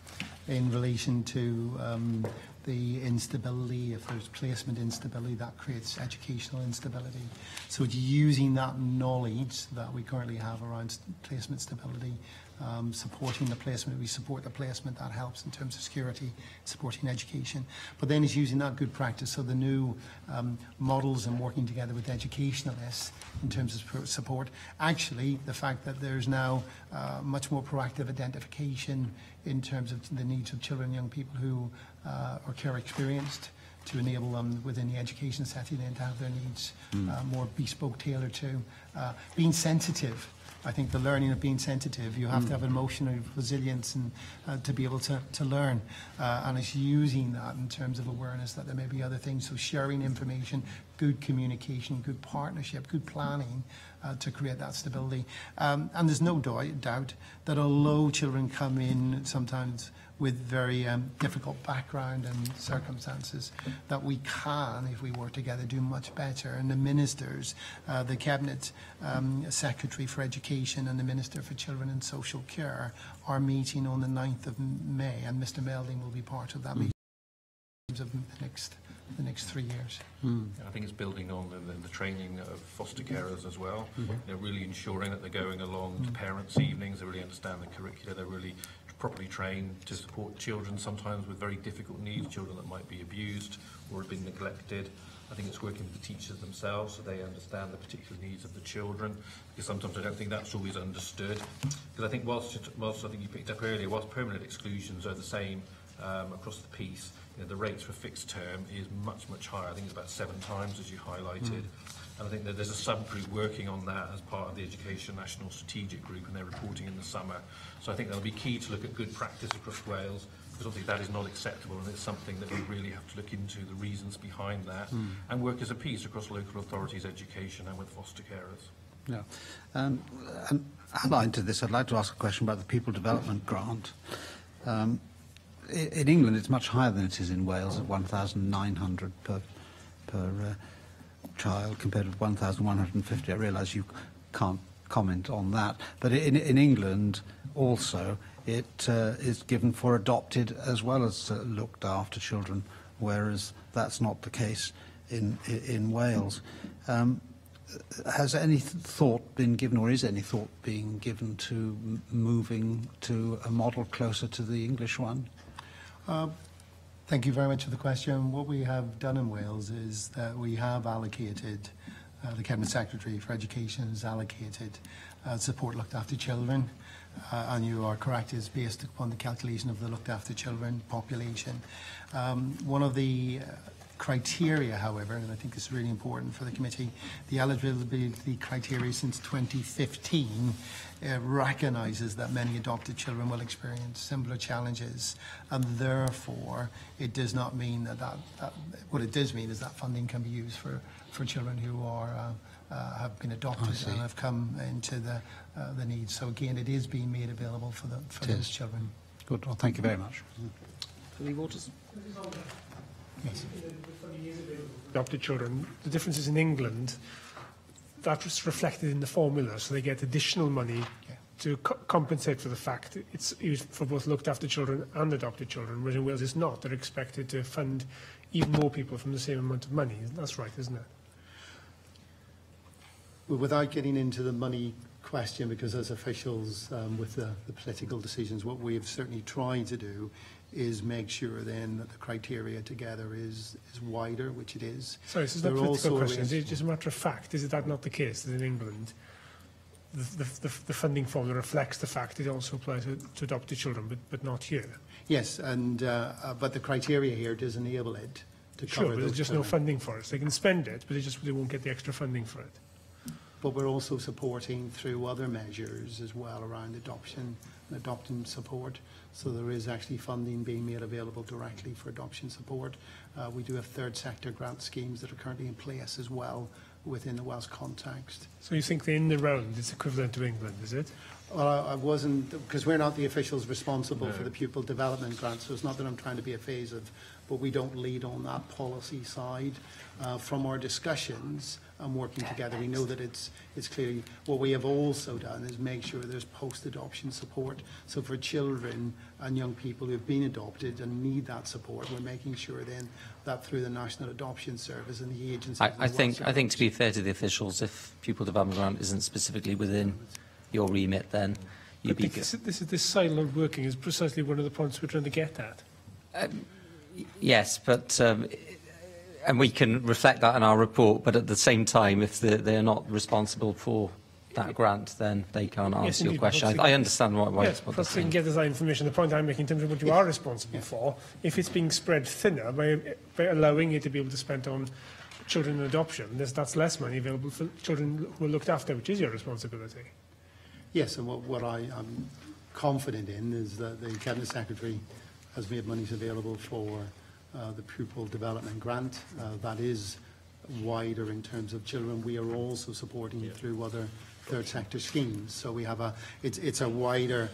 in relation to the instability. If there's placement instability, that creates educational instability. So it's using that knowledge that we currently have around placement stability supporting the placement. We support the placement, that helps in terms of security, supporting education. But then it's using that good practice, so the new models and working together with educationalists in terms of support. Actually, the fact that there's now much more proactive identification in terms of the needs of children and young people who are care experienced, to enable them within the education setting then to have their needs more bespoke, tailored to. Being sensitive. I think the learning of being sensitive, you have to have emotional resilience and to be able to learn. And it's using that in terms of awareness that there may be other things. So sharing information, good communication, good partnership, good planning to create that stability. And there's no doubt that although children come in sometimes with very difficult background and circumstances, that we can, if we work together, do much better. And the ministers, the Cabinet Secretary for Education and the Minister for Children and Social Care are meeting on the 9th of May, and Mr Melding will be part of that meeting in terms of the next 3 years. I think it's building on the training of foster carers as well. They're really ensuring that they're going along to parents' evenings, they really understand the curricula, they're really properly trained to support children sometimes with very difficult needs, children that might be abused or have been neglected. I think it's working with the teachers themselves so they understand the particular needs of the children, because sometimes I don't think that's always understood. Because I think whilst I think you picked up earlier, whilst permanent exclusions are the same across the piece, you know, the rates for fixed term is much, much higher. I think it's about 7 times, as you highlighted. And I think that there's a subgroup working on that as part of the Education National Strategic Group, and they're reporting in the summer. So I think that'll be key to look at good practice across Wales, because obviously that is not acceptable, and it's something that we really have to look into, the reasons behind that, and work as a piece across local authorities, education, and with foster carers. Yeah. And allied to this, I'd like to ask a question about the People Development Grant. In England, it's much higher than it is in Wales, at 1,900 per child, compared with 1,150. I realise you can't comment on that, but in England also it is given for adopted as well as looked after children, whereas that's not the case in Wales. Has any thought been given, or is any thought being given to moving to a model closer to the English one? Thank you very much for the question. What we have done in Wales is that we have allocated, the Cabinet Secretary for Education has allocated support looked after children, and you are correct, it's based upon the calculation of the looked after children population. One of the criteria, however, and I think this is really important for the committee, the eligibility criteria since 2015 recognises that many adopted children will experience similar challenges, and therefore it does not mean that what it does mean is that funding can be used for children who are have been adopted and have come into the needs. So again, it is being made available for those children. Good. Well, thank you very much. Lee Waters. Yes. Adopted children, the difference is in England, that's reflected in the formula, so they get additional money to compensate for the fact it's used for both looked after children and adopted children, whereas in Wales it's not. They're expected to fund even more people from the same amount of money. That's right, isn't it? Well, without getting into the money question, because as officials with the political decisions, what we have certainly tried to do is make sure then that the criteria together is wider, which it is. Sorry, this is not a political question. Is it just a matter of fact? Is that not the case that in England the funding formula reflects the fact it also applies to adopted children, but not here? Yes, and but the criteria here does enable it to cover. Sure, but there's just no funding for it. They can spend it, but they won't get the extra funding for it. But we're also supporting through other measures as well around adoption and adoption support. So there is actually funding being made available directly for adoption support. We do have third sector grant schemes that are currently in place as well within the Welsh context. So you think the in the round is equivalent to England, is it? Well, I wasn't, because we're not the officials responsible for the pupil development grant, so it's not that I'm trying to be evasive, but we don't lead on that policy side. From our discussions and working together, we know that it's clearly, what we have also done is make sure there's post-adoption support. So for children and young people who have been adopted and need that support, we're making sure then that through the National Adoption Service and the agency. I think to be fair to the officials, if pupil development grant isn't specifically within your remit, then This silent working is precisely one of the points we're trying to get at. Yes, but and we can reflect that in our report, but at the same time, if they're not responsible for that grant, then they can't answer your question. I understand why yes, what perhaps we can get us that information. The point I'm making in terms of what you are responsible for, if it's being spread thinner by allowing it to be able to spend on children in adoption, that's less money available for children who are looked after, which is your responsibility. Yes, and what I'm confident in is that the Cabinet Secretary has made monies available for the pupil development grant. That is wider in terms of children. We are also supporting it through other third sector schemes. So we have it's a wider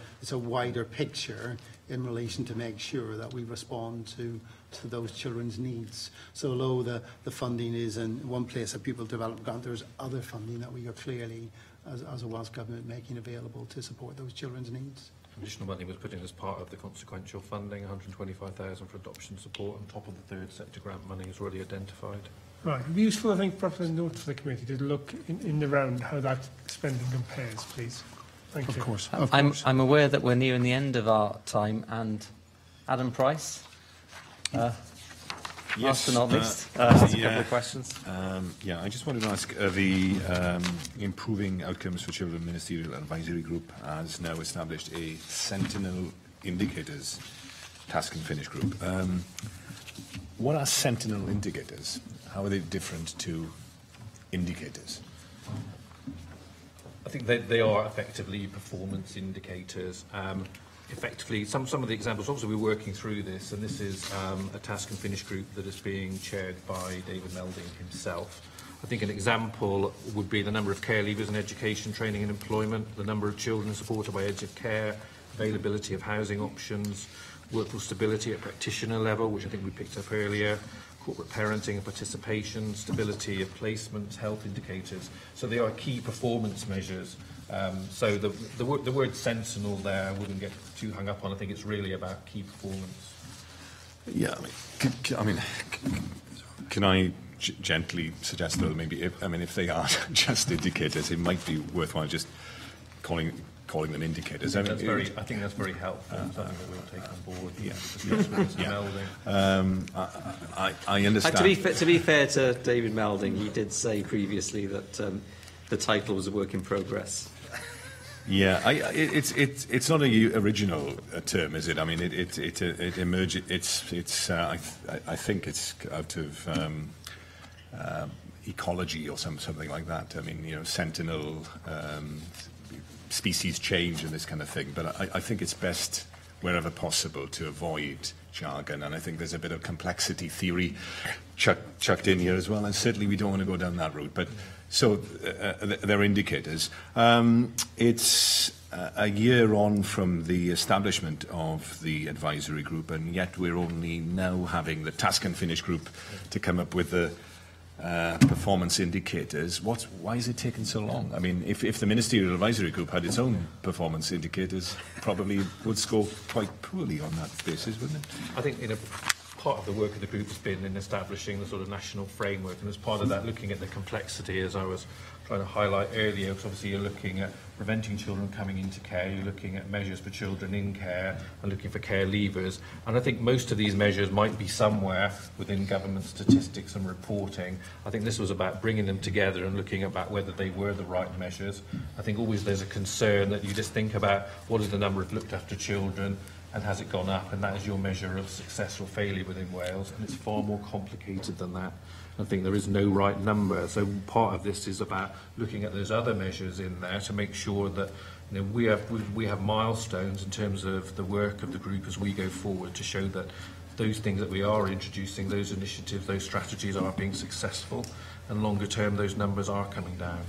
picture in relation to make sure that we respond to those children's needs. So although the funding is in one place, a pupil development grant, there's other funding that we are clearly, as a Welsh Government, making available to support those children's needs. Additional money was put in as part of the consequential funding, 125,000 for adoption support, on top of the third sector grant money is already identified. Right. It would be useful, I think, perhaps a note for the committee to look in the round how that spending compares, please. Thank you. Of course. I'm aware that we're nearing the end of our time, and Adam Price, last but not least, has a couple of questions. I just wanted to ask, the Improving Outcomes for Children Ministerial Advisory Group has now established a Sentinel Indicators Task and Finish Group. What are Sentinel indicators? How are they different to indicators? I think they are effectively performance indicators. Effectively, some of the examples, obviously we're working through this, and this is a task and finish group that is being chaired by David Melding himself. I think an example would be the number of care leavers in education, training and employment, the number of children supported by edge of care, availability of housing options, workforce stability at practitioner level, which I think we picked up earlier, corporate parenting and participation, stability of placements, health indicators. So they are key performance measures. So the word sentinel there I wouldn't get too hung up on. I think it's really about key performance. Yeah, can I gently suggest, though, maybe if they are just indicators, it might be worthwhile just calling them indicators. I think that's very helpful. Something that we'll take on board. I understand. To be fair to David Melding, he did say previously that the title was a work in progress. Yeah, it's not a original term, is it? I mean, it emerged. I think it's out of ecology or something like that. I mean, sentinel, species change and this kind of thing. But I think it's best, wherever possible, to avoid jargon. And I think there's a bit of complexity theory chucked in here as well. And certainly we don't want to go down that route. But so they're indicators. It's a year on from the establishment of the advisory group, and yet we're only now having the task and finish group to come up with the performance indicators. Why is it taking so long? I mean, if the Ministerial Advisory Group had its own performance indicators, probably would score quite poorly on that basis, wouldn't it? I think part of the work of the group has been in establishing the sort of national framework, and as part of that, looking at the complexity, as I was trying to highlight earlier, because obviously you're looking at preventing children coming into care, you're looking at measures for children in care, and looking for care leavers. And I think most of these measures might be somewhere within government statistics and reporting. I think this was about bringing them together and looking about whether they were the right measures. I think always there's a concern that you just think about what is the number of looked after children, and has it gone up, and that is your measure of success or failure within Wales, and it's far more complicated than that. I think there is no right number, so part of this is about looking at those other measures in there to make sure that we have milestones in terms of the work of the group as we go forward to show that those things that we are introducing, those initiatives, those strategies are being successful, and longer term those numbers are coming down.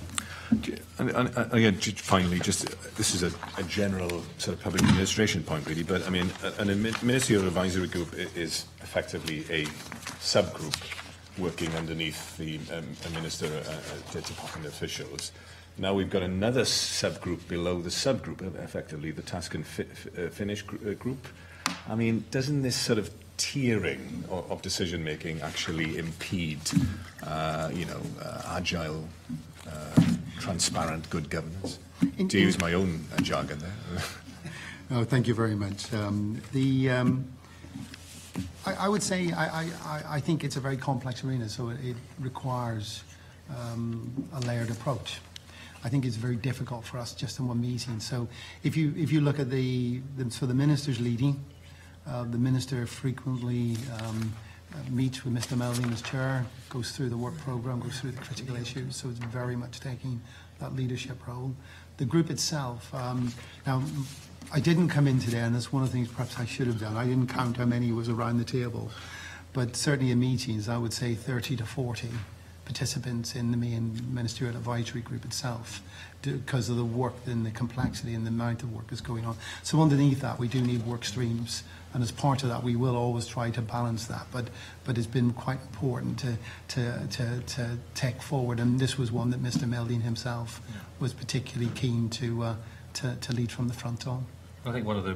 And again, finally, this is a general sort of public administration point, really, but I mean, a Ministerial Advisory Group is effectively a subgroup working underneath the Minister department officials. Now we've got another subgroup below the subgroup, effectively the task and finish group. I mean, doesn't this sort of tiering of decision-making actually impede, agile transparent, good governance. To use my own jargon there. Oh, thank you very much. I would say I think it's a very complex arena, so it requires a layered approach. I think it's very difficult for us just in one meeting. So if you look at the minister's leading, the minister frequently meets with Mr. Melding as chair, goes through the work programme, goes through the critical issues, so it's very much taking that leadership role. The group itself, now I didn't come in today, and that's one of the things perhaps I should have done. I didn't count how many was around the table, but certainly in meetings I would say 30 to 40 participants in the main ministerial advisory group itself, because of the work and the complexity and the amount of work that's going on. So underneath that we do need work streams, and as part of that we will always try to balance that, but it's been quite important to take forward, and this was one that Mr. Melding himself was particularly keen to lead from the front on. I think one of the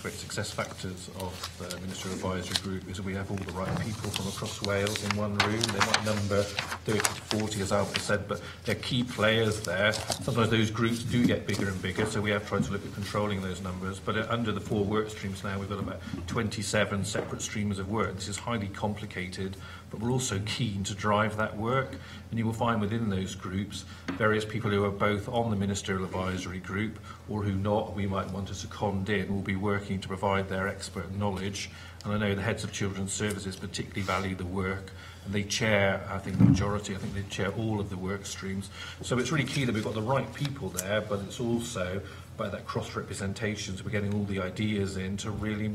great success factors of the Ministerial Advisory Group is that we have all the right people from across Wales in one room. They might number 30 to 40, as Alba said, but they're key players there. Sometimes those groups do get bigger and bigger, so we have tried to look at controlling those numbers. But under the 4 work streams now, we've got about 27 separate streams of work. This is highly complicated, but we're also keen to drive that work. And you will find within those groups various people who are both on the Ministerial Advisory Group or who not, we might want to second in, will be working to provide their expert knowledge. And I know the heads of children's services particularly value the work, and they chair, I think, the majority, I think they chair all of the work streams. So it's really key that we've got the right people there, but it's also by that cross-representation, so we're getting all the ideas in to really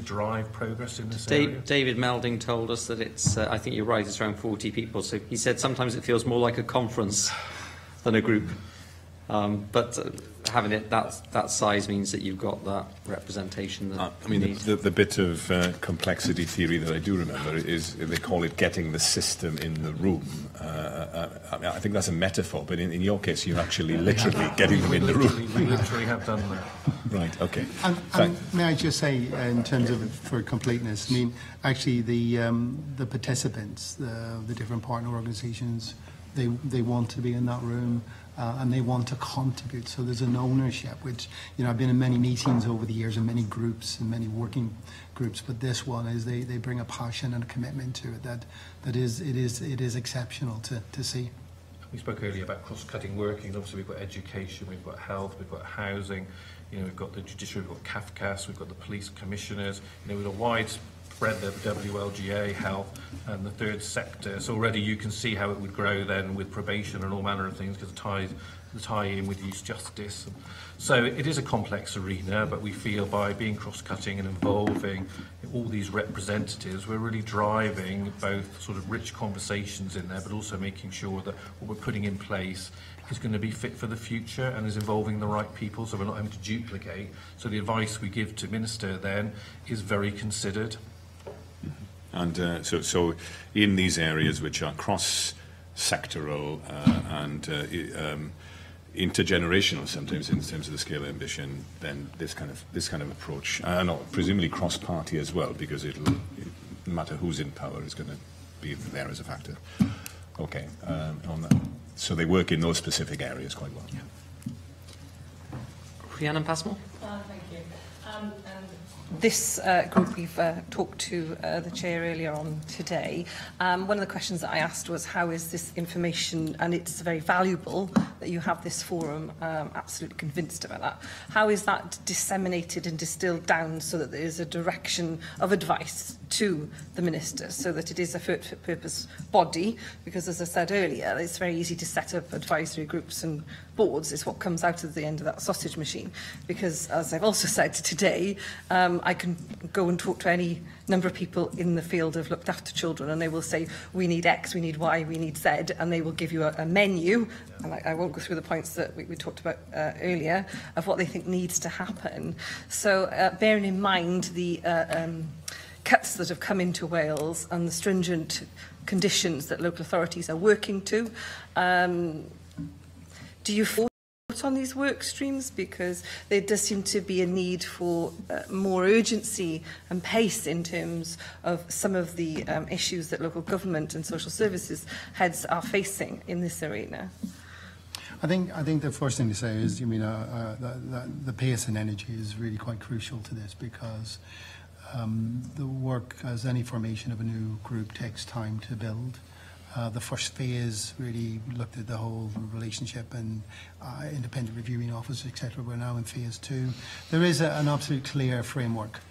drive progress in this area. David Melding told us that it's, I think you're right, it's around 40 people. So he said sometimes it feels more like a conference than a group. But having it that size means that you've got that representation that I mean, the bit of complexity theory that I do remember is they call it getting the system in the room. I mean, I think that's a metaphor, but in your case, you're actually literally getting them in the room. We literally have done that. Right, okay. And may I just say, in terms of, for completeness, I mean, actually the participants, the different partner organisations, they want to be in that room. And they want to contribute, so there's an ownership, which, you know, I've been in many meetings over the years and many groups and many working groups, but this one is they bring a passion and a commitment to it that is exceptional to see. We spoke earlier about cross-cutting working. Obviously we've got education, we've got health, we've got housing, you know, we've got the judiciary, we've got CAFCAS, we've got the police commissioners, you know, we've got wide spread of WLGA, health, and the third sector. So already you can see how it would grow then with probation and all manner of things, because the tie in with youth justice. So it is a complex arena, but we feel by being cross-cutting and involving all these representatives, we're really driving both sort of rich conversations in there, but also making sure that what we're putting in place is going to be fit for the future and is involving the right people, so we're not having to duplicate. So the advice we give to Minister then is very considered. And so in these areas which are cross-sectoral and intergenerational sometimes in terms of the scale of ambition, then this kind of approach, and presumably cross-party as well, because no matter who's in power is going to be there as a factor. Okay, on that. So they work in those specific areas quite well. Yeah. Rhiannon Passmore? Thank you. This group, we've talked to the chair earlier on today. One of the questions that I asked was, how is this information, and it's very valuable that you have this forum, absolutely convinced about that. How is that disseminated and distilled down so that there is a direction of advice to the minister, so that it is a fit-for-purpose body? Because as I said earlier, it's very easy to set up advisory groups and boards. It's what comes out of the end of that sausage machine. Because as I've also said today, I can go and talk to any number of people in the field of looked after children, and they will say, we need X, we need Y, we need Z, and they will give you a menu, and I won't go through the points that we talked about earlier, of what they think needs to happen. So bearing in mind the cuts that have come into Wales and the stringent conditions that local authorities are working to, do you vote on these work streams? Because there does seem to be a need for more urgency and pace in terms of some of the issues that local government and social services heads are facing in this arena. I think the first thing to say is, the pace and energy is really quite crucial to this, because the work, as any formation of a new group, takes time to build. The first phase really looked at the whole relationship and independent reviewing office, etc. We're now in phase 2. There is an absolute clear framework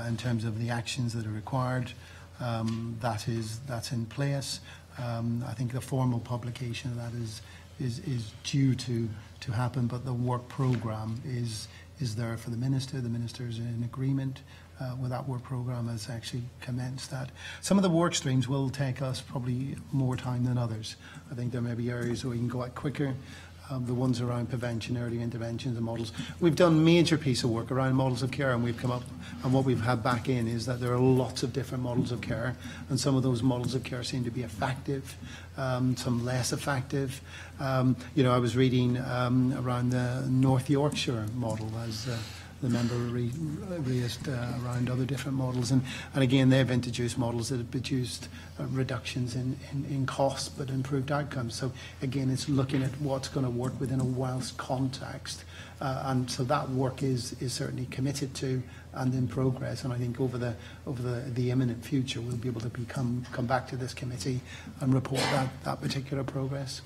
in terms of the actions that are required. That's in place. I think the formal publication of that is due to happen, but the work programme is there for the Minister. The Minister is in agreement with that work programme, has actually commenced that. Some of the work streams will take us probably more time than others. I think there may be areas where we can go out quicker. The ones around prevention, early interventions and models. We've done major piece of work around models of care, and we've come up, and what we've had back in is that there are lots of different models of care, and some of those models of care seem to be effective, some less effective. I was reading around the North Yorkshire model, as the member raised around other different models, and again they've introduced models that have produced reductions in costs but improved outcomes. So again, it's looking at what's going to work within a Welsh context, and so that work is certainly committed to and in progress. And I think over the imminent future we'll be able to come back to this committee and report that particular progress.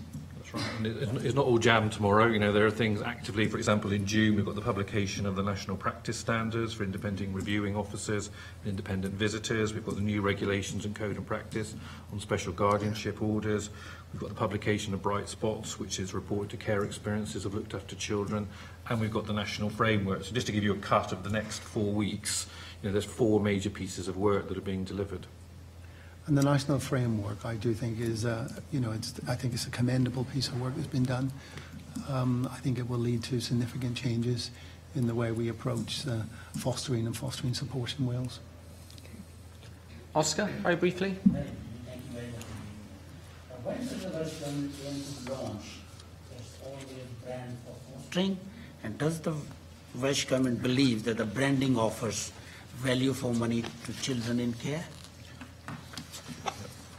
Right. And it's not all jam tomorrow. There are things actively. For example, in June we've got the publication of the National Practice Standards for independent reviewing officers and independent visitors. We've got the new regulations and code and practice on special guardianship orders. We've got the publication of Bright Spots, which is reported to care experiences of looked after children, and we've got the national framework. So just to give you a cut of the next 4 weeks, there's 4 major pieces of work that are being delivered. And the national framework, I do think is, I think it's a commendable piece of work that's been done. I think it will lead to significant changes in the way we approach fostering and fostering support in Wales. Oscar, very briefly. Thank you very much. When is the Welsh Government going to launch this all-day brand for fostering? And does the Welsh Government believe that the branding offers value for money to children in care?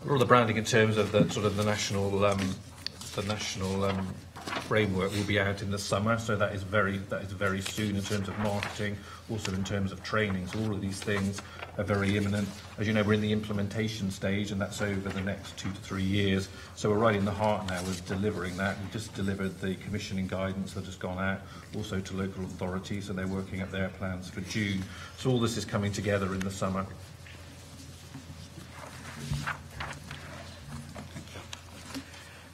All the branding in terms of the sort of the national framework will be out in the summer, so that is very soon in terms of marketing, also in terms of training. So all of these things are very imminent. As you know, we're in the implementation stage, and that's over the next 2 to 3 years. So we're right in the heart now of delivering that. We've just delivered the commissioning guidance that has gone out, also to local authorities, so they're working up their plans for June. So all this is coming together in the summer.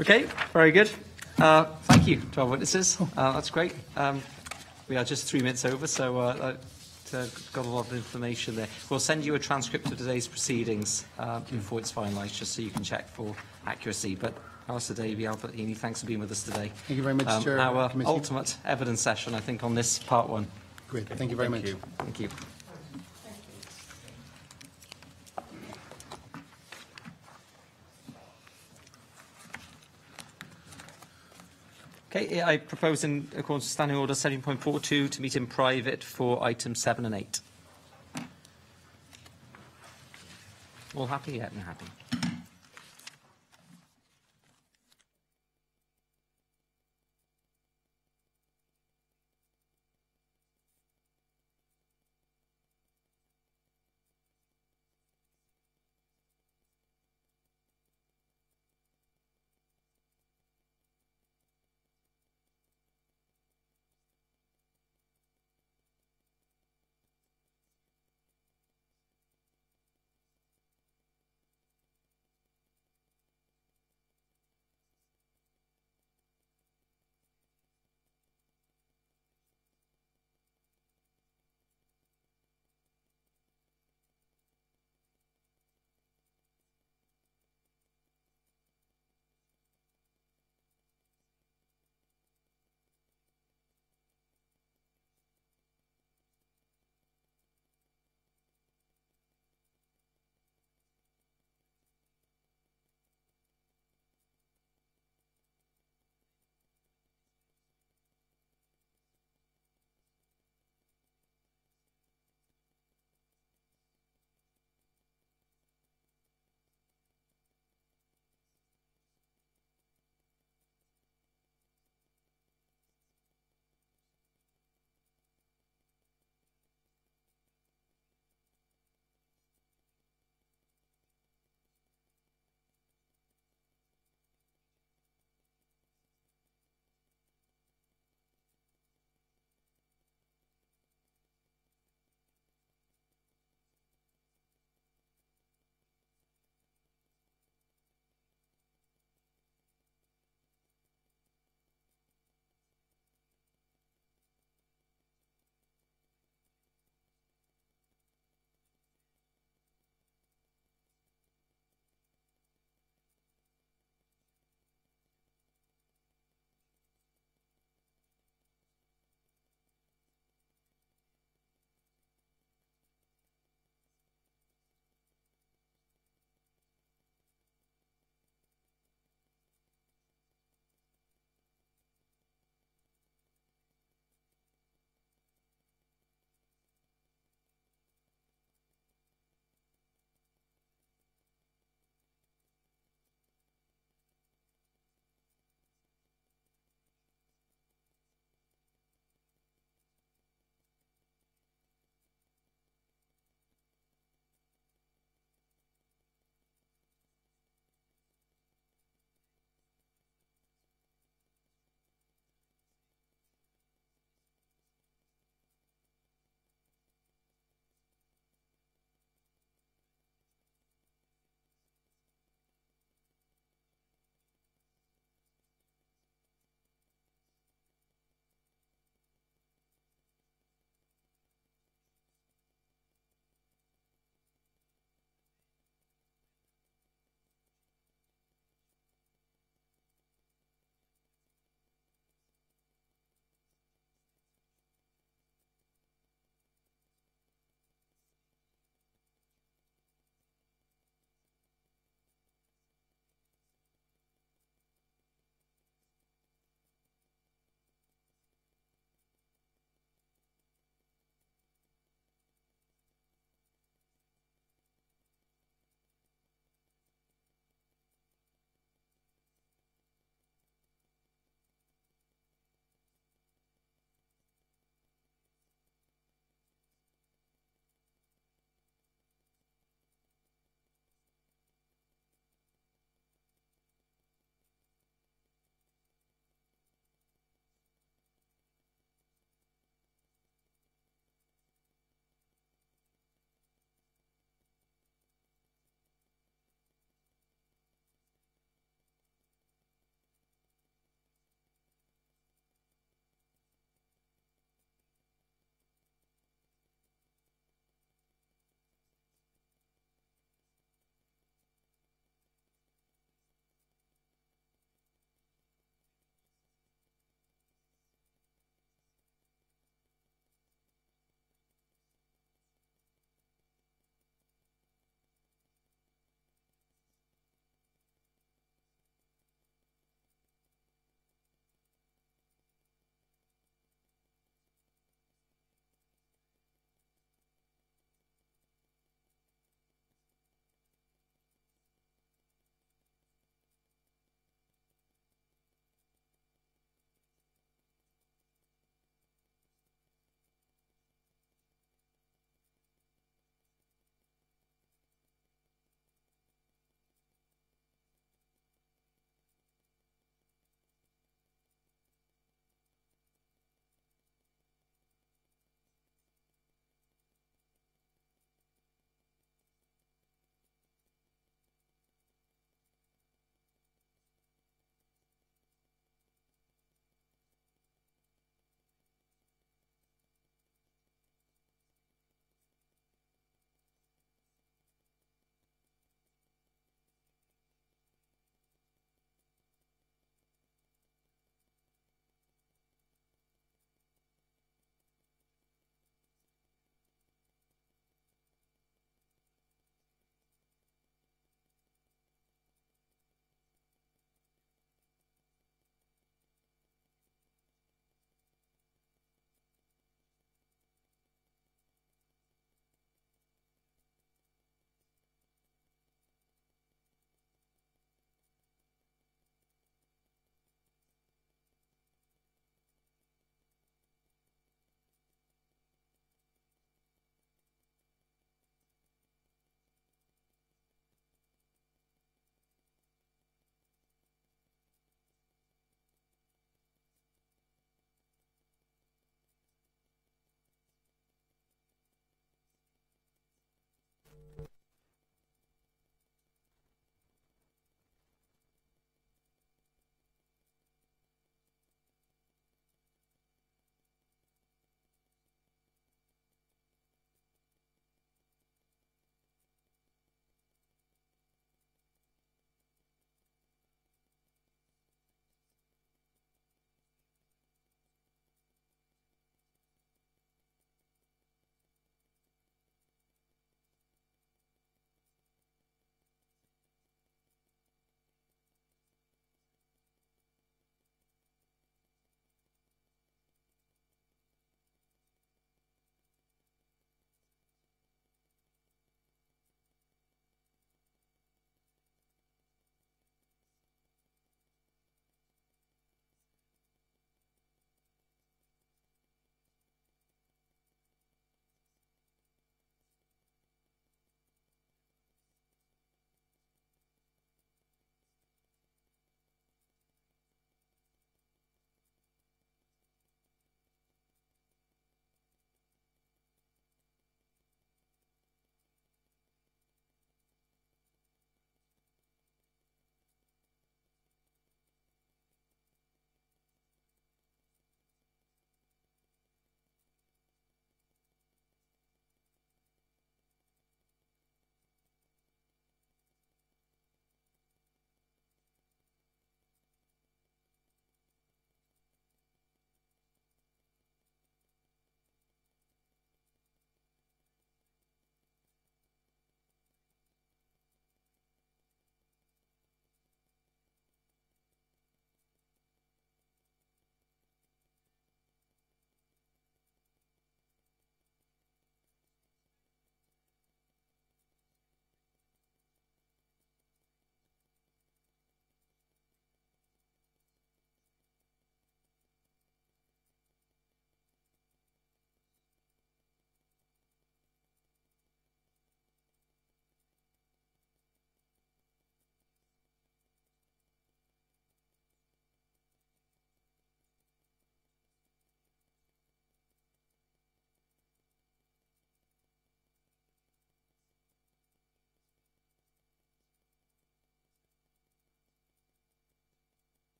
Okay, very good. Thank you to our witnesses. That's great. We are just 3 minutes over, so got a lot of information there. We'll send you a transcript of today's proceedings before it's finalised, just so you can check for accuracy. But Alistair Davey, Albert Heaney, thanks for being with us today. Thank you very much, Chair. Our ultimate evidence session, I think, on this part 1. Great. Thank you very much. Thank you. Okay, I propose in accordance with Standing Order 7.42 to meet in private for items 7 and 8. All happy? Yeah, we're happy.